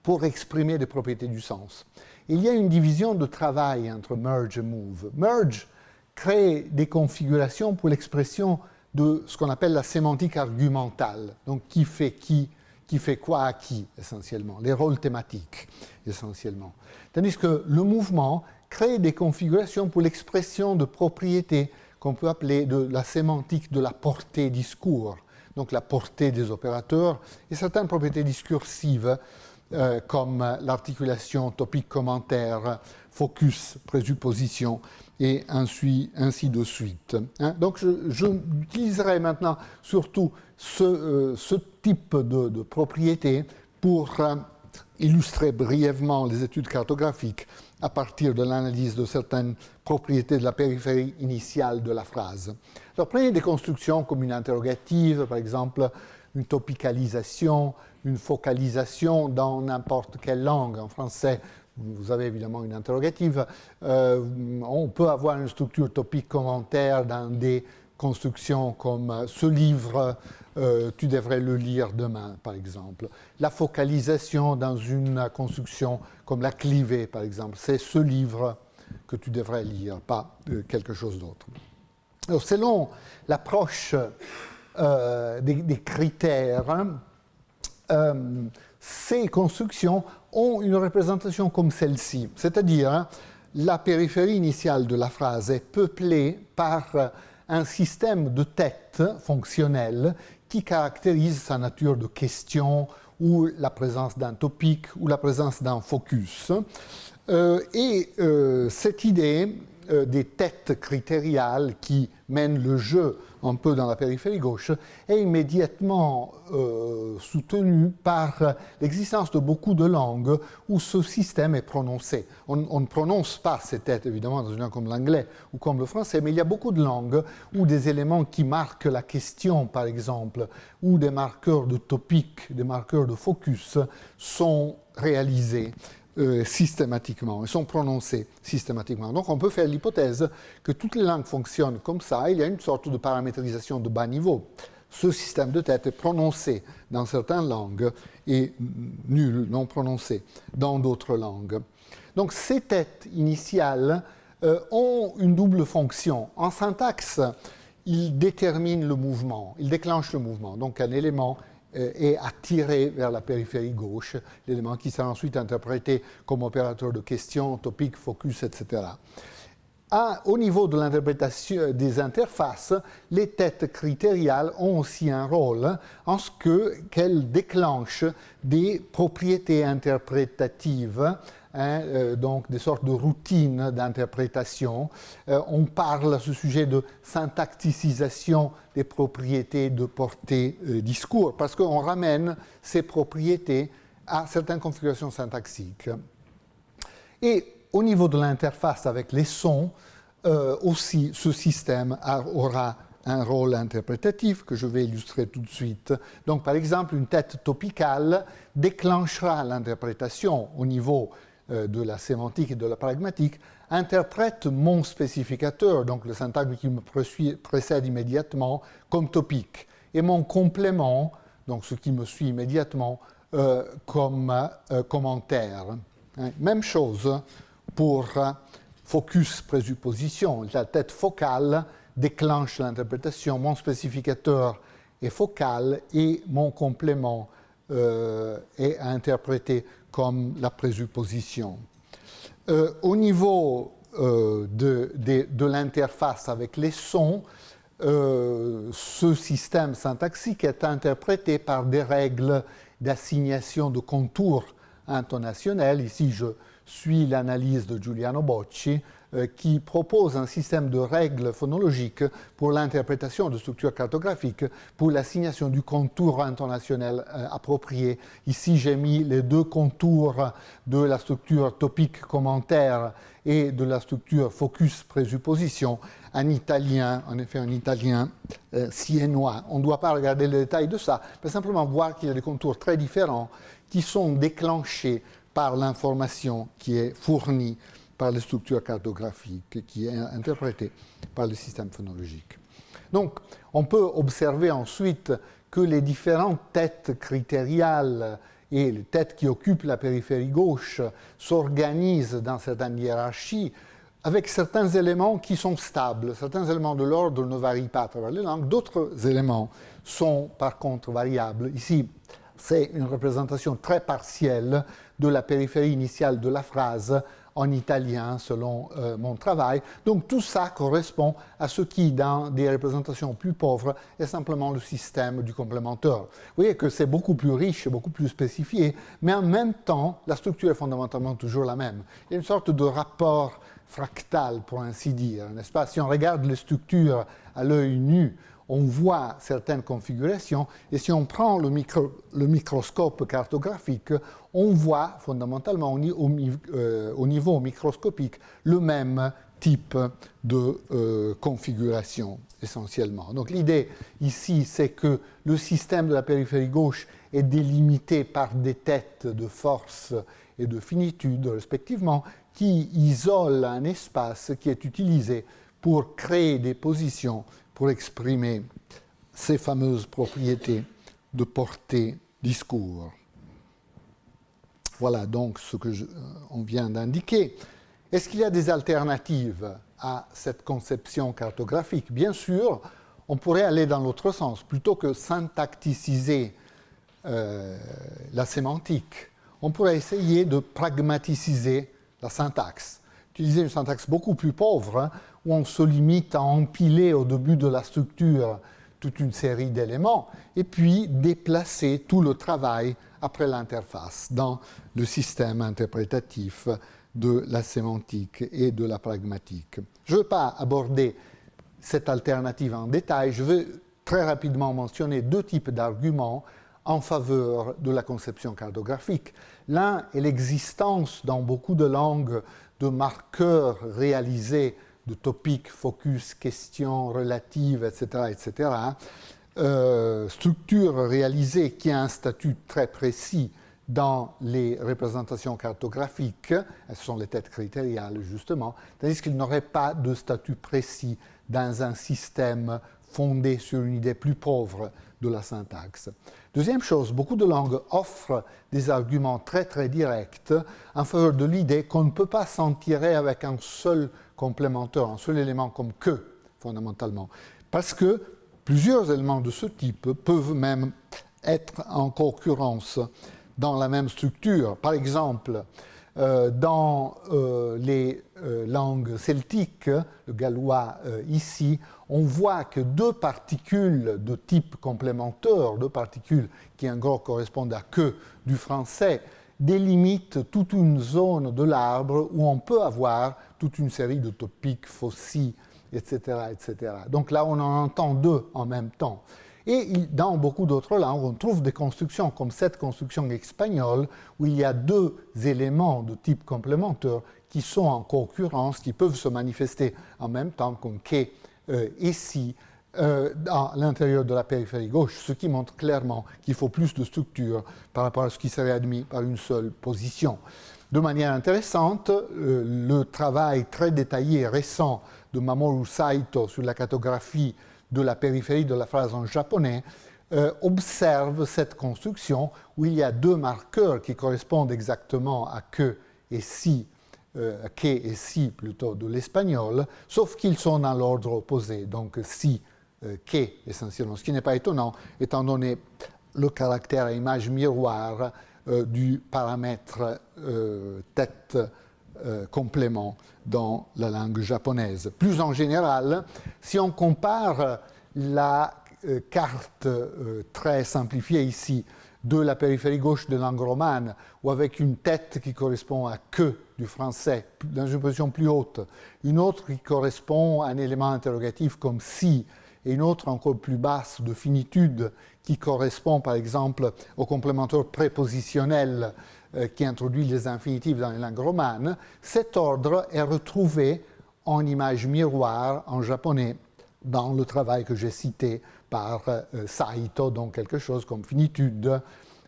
pour exprimer des propriétés du sens. Il y a une division de travail entre merge et move. Merge crée des configurations pour l'expression de ce qu'on appelle la sémantique argumentale. Donc, qui fait quoi à qui, essentiellement, les rôles thématiques, essentiellement. Tandis que le mouvement crée des configurations pour l'expression de propriétés qu'on peut appeler de la sémantique de la portée discours, donc la portée des opérateurs, et certaines propriétés discursives, comme l'articulation topique-commentaire, focus, présupposition, et ainsi de suite. Donc je utiliserai maintenant surtout ce type de propriétés pour illustrer brièvement les études cartographiques à partir de l'analyse de certaines propriétés de la périphérie initiale de la phrase. Alors prenez des constructions comme une interrogative, par exemple une topicalisation, une focalisation dans n'importe quelle langue. En français, vous avez évidemment une interrogative. On peut avoir une structure topique commentaire dans des constructions comme ce livre, tu devrais le lire demain, par exemple. La focalisation dans une construction comme la clivée, par exemple. C'est ce livre que tu devrais lire, pas quelque chose d'autre. Alors, selon l'approche des critères, ces constructions ont une représentation comme celle-ci, c'est-à-dire la périphérie initiale de la phrase est peuplée par un système de têtes fonctionnelles qui caractérise sa nature de question ou la présence d'un topique ou la présence d'un focus. Cette idée des têtes critériales qui mènent le jeu un peu dans la périphérie gauche est immédiatement soutenu par l'existence de beaucoup de langues où ce système est prononcé. On ne prononce pas ces têtes, évidemment, dans une langue comme l'anglais ou comme le français, mais il y a beaucoup de langues où des éléments qui marquent la question, par exemple, ou des marqueurs de topic, des marqueurs de focus, sont réalisés systématiquement, ils sont prononcés systématiquement. Donc on peut faire l'hypothèse que toutes les langues fonctionnent comme ça, il y a une sorte de paramétrisation de bas niveau. Ce système de tête est prononcé dans certaines langues et nul, non prononcé, dans d'autres langues. Donc ces têtes initiales ont une double fonction. En syntaxe, ils déterminent le mouvement, ils déclenchent le mouvement. Donc un élément est attiré vers la périphérie gauche, l'élément qui sera ensuite interprété comme opérateur de question, topic, focus, etc. Au niveau de l'interprétation des interfaces, les têtes critériales ont aussi un rôle en ce qu'elles déclenchent des propriétés interprétatives, donc des sortes de routines d'interprétation. On parle à ce sujet de syntacticisation des propriétés de portée discours, parce qu'on ramène ces propriétés à certaines configurations syntaxiques. Et au niveau de l'interface avec les sons, aussi ce système aura un rôle interprétatif que je vais illustrer tout de suite. Donc par exemple, une tête topicale déclenchera l'interprétation au niveau de la sémantique et de la pragmatique, interprète mon spécificateur, donc le syntagme qui me précède immédiatement, comme topic, et mon complément, donc ce qui me suit immédiatement, comme commentaire. Même chose pour focus présupposition. La tête focale déclenche l'interprétation, mon spécificateur est focal et mon complément est interprété comme la présupposition. Au niveau de l'interface avec les sons, ce système syntaxique est interprété par des règles d'assignation de contours intonationnels. Ici, je suis l'analyse de Giuliano Bocci, qui propose un système de règles phonologiques pour l'interprétation de structures cartographiques, pour l'assignation du contour intonationnel approprié. Ici, j'ai mis les deux contours de la structure topic commentaire et de la structure focus présupposition en italien, en effet en italien siennois. On ne doit pas regarder les détails de ça, mais simplement voir qu'il y a des contours très différents qui sont déclenchés par l'information qui est fournie par les structures cartographiques, qui est interprétée par le système phonologique. Donc, on peut observer ensuite que les différentes têtes critériales et les têtes qui occupent la périphérie gauche s'organisent dans certaines hiérarchies avec certains éléments qui sont stables. Certains éléments de l'ordre ne varient pas à travers les langues, d'autres éléments sont par contre variables. Ici, c'est une représentation très partielle de la périphérie initiale de la phrase en italien selon mon travail. Donc tout ça correspond à ce qui, dans des représentations plus pauvres, est simplement le système du complémentaire. Vous voyez que c'est beaucoup plus riche, beaucoup plus spécifié, mais en même temps, la structure est fondamentalement toujours la même. Il y a une sorte de rapport fractal, pour ainsi dire, n'est-ce pas? Si on regarde les structures à l'œil nu, on voit certaines configurations, et si on prend le microscope cartographique, on voit fondamentalement au niveau microscopique le même type de configuration, essentiellement. Donc l'idée ici, c'est que le système de la périphérie gauche est délimité par des têtes de force et de finitude, respectivement, qui isolent un espace qui est utilisé pour créer des positions pour exprimer ces fameuses propriétés de portée discours. Voilà donc ce que on vient d'indiquer. Est-ce qu'il y a des alternatives à cette conception cartographique? Bien sûr, on pourrait aller dans l'autre sens. Plutôt que syntacticiser la sémantique, on pourrait essayer de pragmaticiser la syntaxe. Utiliser une syntaxe beaucoup plus pauvre, où on se limite à empiler au début de la structure toute une série d'éléments, et puis déplacer tout le travail après l'interface dans le système interprétatif de la sémantique et de la pragmatique. Je ne veux pas aborder cette alternative en détail, je veux très rapidement mentionner deux types d'arguments en faveur de la conception cartographique. L'un est l'existence dans beaucoup de langues de marqueurs réalisés, de topics, focus, questions relatives, etc., structure réalisée qui a un statut très précis dans les représentations cartographiques, ce sont les têtes critériales justement, tandis qu'il n'aurait pas de statut précis dans un système fondé sur une idée plus pauvre de la syntaxe. Deuxième chose, beaucoup de langues offrent des arguments très très directs en faveur de l'idée qu'on ne peut pas s'en tirer avec un seul complémentaire, un seul élément comme que, fondamentalement, parce que plusieurs éléments de ce type peuvent même être en concurrence dans la même structure. Par exemple, dans les langues celtiques, le gallois ici, on voit que deux particules de type complémentaire, deux particules qui en gros correspondent à que du français, délimitent toute une zone de l'arbre où on peut avoir toute une série de topiques, faucilles, etc., etc. Donc là, on en entend deux en même temps. Et dans beaucoup d'autres langues, on trouve des constructions comme cette construction espagnole où il y a deux éléments de type complémentaire qui sont en concurrence, qui peuvent se manifester en même temps, comme que et si, à l'intérieur de la périphérie gauche, ce qui montre clairement qu'il faut plus de structure par rapport à ce qui serait admis par une seule position. De manière intéressante, le travail très détaillé et récent de Mamoru Saito sur la cartographie de la périphérie de la phrase en japonais observe cette construction où il y a deux marqueurs qui correspondent exactement à que et si, que et si plutôt de l'espagnol, sauf qu'ils sont dans l'ordre opposé, donc si, que essentiellement, ce qui n'est pas étonnant étant donné le caractère à image miroir du paramètre tête complément dans la langue japonaise. Plus en général, si on compare la carte très simplifiée ici de la périphérie gauche de langue romane, ou avec une tête qui correspond à que du français, dans une position plus haute, une autre qui correspond à un élément interrogatif comme si, et une autre encore plus basse de finitude qui correspond par exemple au complémentaire prépositionnel qui introduit les infinitifs dans les langues romanes, cet ordre est retrouvé en image miroir en japonais dans le travail que j'ai cité par Saito, donc quelque chose comme finitude,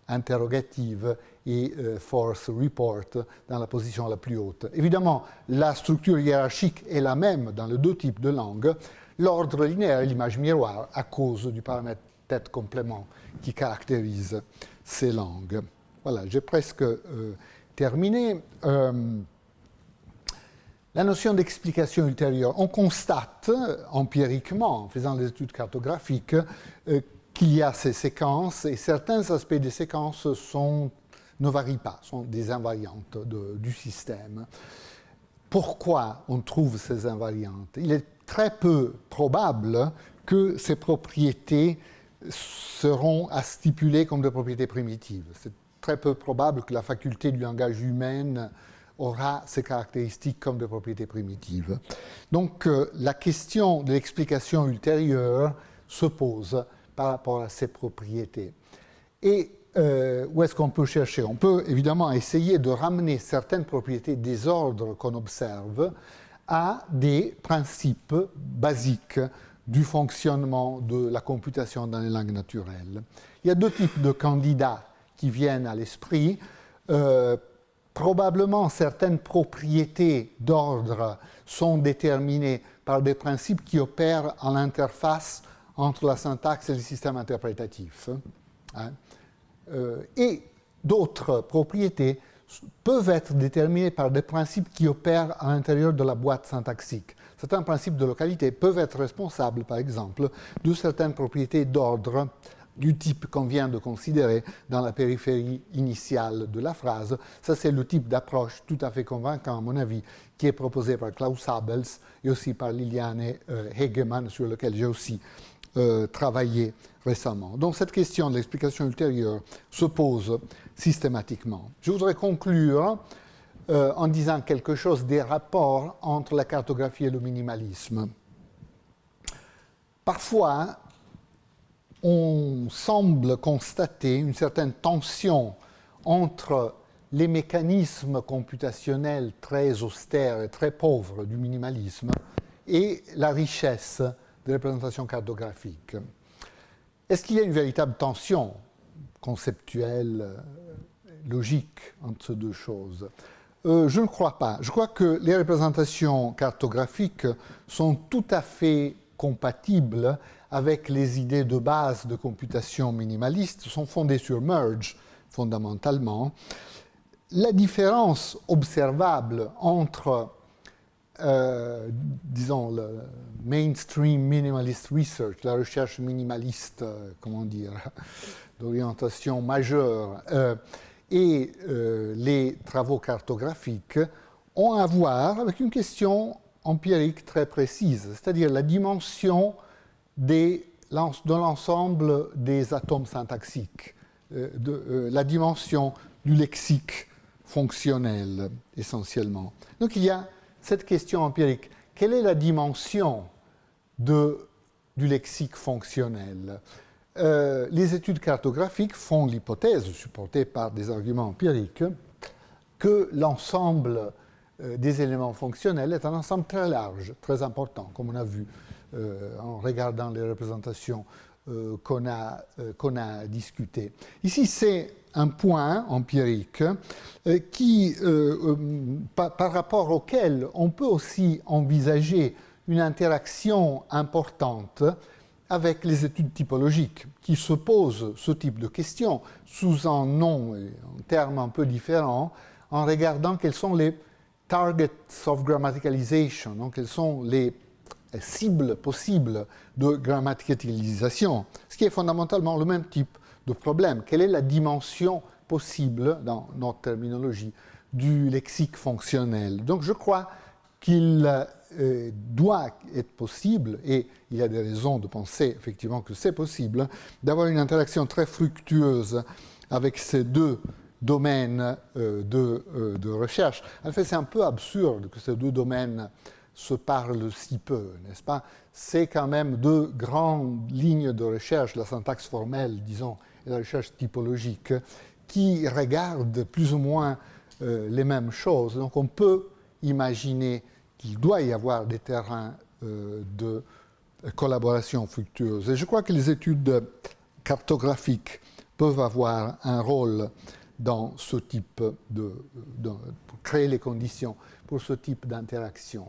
interrogative et force report dans la position la plus haute. Évidemment, la structure hiérarchique est la même dans les deux types de langues. L'ordre linéaire est l'image miroir à cause du paramètre tête complément qui caractérise ces langues. Voilà, j'ai presque terminé. La notion d'explication ultérieure, on constate empiriquement, en faisant des études cartographiques, qu'il y a ces séquences et certains aspects des séquences ne varient pas, sont des invariantes du système. Pourquoi on trouve ces invariantes? Il est très peu probable que ces propriétés seront à stipuler comme des propriétés primitives. C'est très peu probable que la faculté du langage humain aura ces caractéristiques comme des propriétés primitives. Donc la question de l'explication ultérieure se pose par rapport à ces propriétés. Et où est-ce qu'on peut chercher? On peut évidemment essayer de ramener certaines propriétés des ordres qu'on observe à des principes basiques du fonctionnement de la computation dans les langues naturelles. Il y a deux types de candidats qui viennent à l'esprit. Probablement, certaines propriétés d'ordre sont déterminées par des principes qui opèrent en interface entre la syntaxe et le système interprétatif. Et d'autres propriétés peuvent être déterminées par des principes qui opèrent à l'intérieur de la boîte syntaxique. Certains principes de localité peuvent être responsables, par exemple, de certaines propriétés d'ordre du type qu'on vient de considérer dans la périphérie initiale de la phrase. Ça, c'est le type d'approche tout à fait convaincant, à mon avis, qui est proposé par Klaus Abels et aussi par Liliane Hegemann, sur lequel j'ai aussi travaillé récemment. Donc, cette question de l'explication ultérieure se pose systématiquement. Je voudrais conclure en disant quelque chose des rapports entre la cartographie et le minimalisme. Parfois, on semble constater une certaine tension entre les mécanismes computationnels très austères et très pauvres du minimalisme et la richesse des représentations cartographiques. Est-ce qu'il y a une véritable tension conceptuelle, logique entre ces deux choses ? Je ne crois pas. Je crois que les représentations cartographiques sont tout à fait compatibles avec les idées de base de computation minimaliste, sont fondées sur merge, fondamentalement. La différence observable entre, disons, le mainstream minimalist research, la recherche minimaliste, comment dire, d'orientation majeure, et les travaux cartographiques ont à voir avec une question empirique très précise, c'est-à-dire la dimension de l'ensemble des atomes syntaxiques, la dimension du lexique fonctionnel, essentiellement. Donc il y a cette question empirique. Quelle est la dimension du lexique fonctionnel ? Les études cartographiques font l'hypothèse, supportée par des arguments empiriques, que l'ensemble des éléments fonctionnels est un ensemble très large, très important, comme on a vu en regardant les représentations qu'on a discutées. Ici, c'est un point empirique par rapport auquel on peut aussi envisager une interaction importante avec les études typologiques qui se posent ce type de questions sous un nom et un terme un peu différent en regardant quels sont les targets of grammaticalization, donc quelles sont les cibles possibles de grammaticalisation, ce qui est fondamentalement le même type de problème. Quelle est la dimension possible, dans notre terminologie, du lexique fonctionnel? Donc je crois qu'il doit être possible, et il y a des raisons de penser effectivement que c'est possible, d'avoir une interaction très fructueuse avec ces deux domaines de recherche. En fait, c'est un peu absurde que ces deux domaines se parlent si peu, n'est-ce pas? C'est quand même deux grandes lignes de recherche, la syntaxe formelle, disons, et la recherche typologique, qui regardent plus ou moins les mêmes choses. Donc on peut imaginer qu'il doit y avoir des terrains de collaboration fructueuse. Et je crois que les études cartographiques peuvent avoir un rôle dans ce type pour créer les conditions pour ce type d'interaction.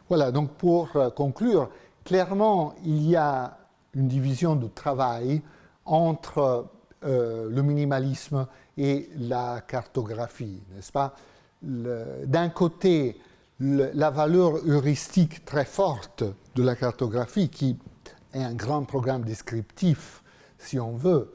Voilà, donc pour conclure, clairement, il y a une division de travail entre le minimalisme et la cartographie, n'est-ce pas? D'un côté, la valeur heuristique très forte de la cartographie, qui est un grand programme descriptif, si on veut,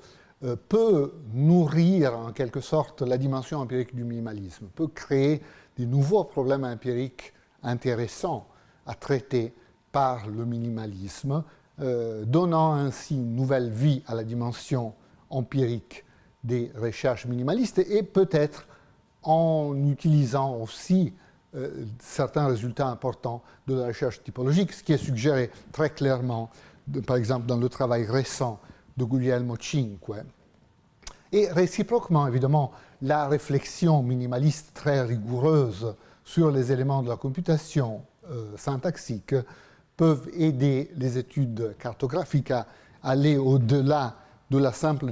peut nourrir en quelque sorte la dimension empirique du minimalisme, peut créer des nouveaux problèmes empiriques intéressants à traiter par le minimalisme, donnant ainsi une nouvelle vie à la dimension empirique des recherches minimalistes et peut-être en utilisant aussi certains résultats importants de la recherche typologique, ce qui est suggéré très clairement, par exemple, dans le travail récent de Guglielmo Cinque. Et réciproquement, évidemment, la réflexion minimaliste très rigoureuse sur les éléments de la computation syntaxique peuvent aider les études cartographiques à aller au-delà de la simple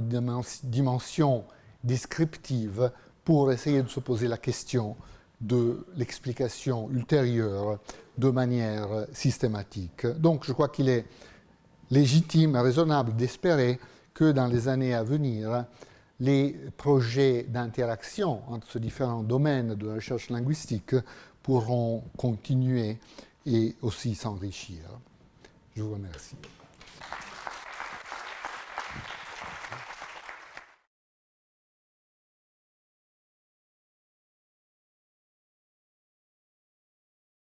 dimension descriptive pour essayer de se poser la question de l'explication ultérieure de manière systématique. Donc je crois qu'il est légitime et raisonnable d'espérer que dans les années à venir, les projets d'interaction entre ces différents domaines de la recherche linguistique pourront continuer et aussi s'enrichir. Je vous remercie.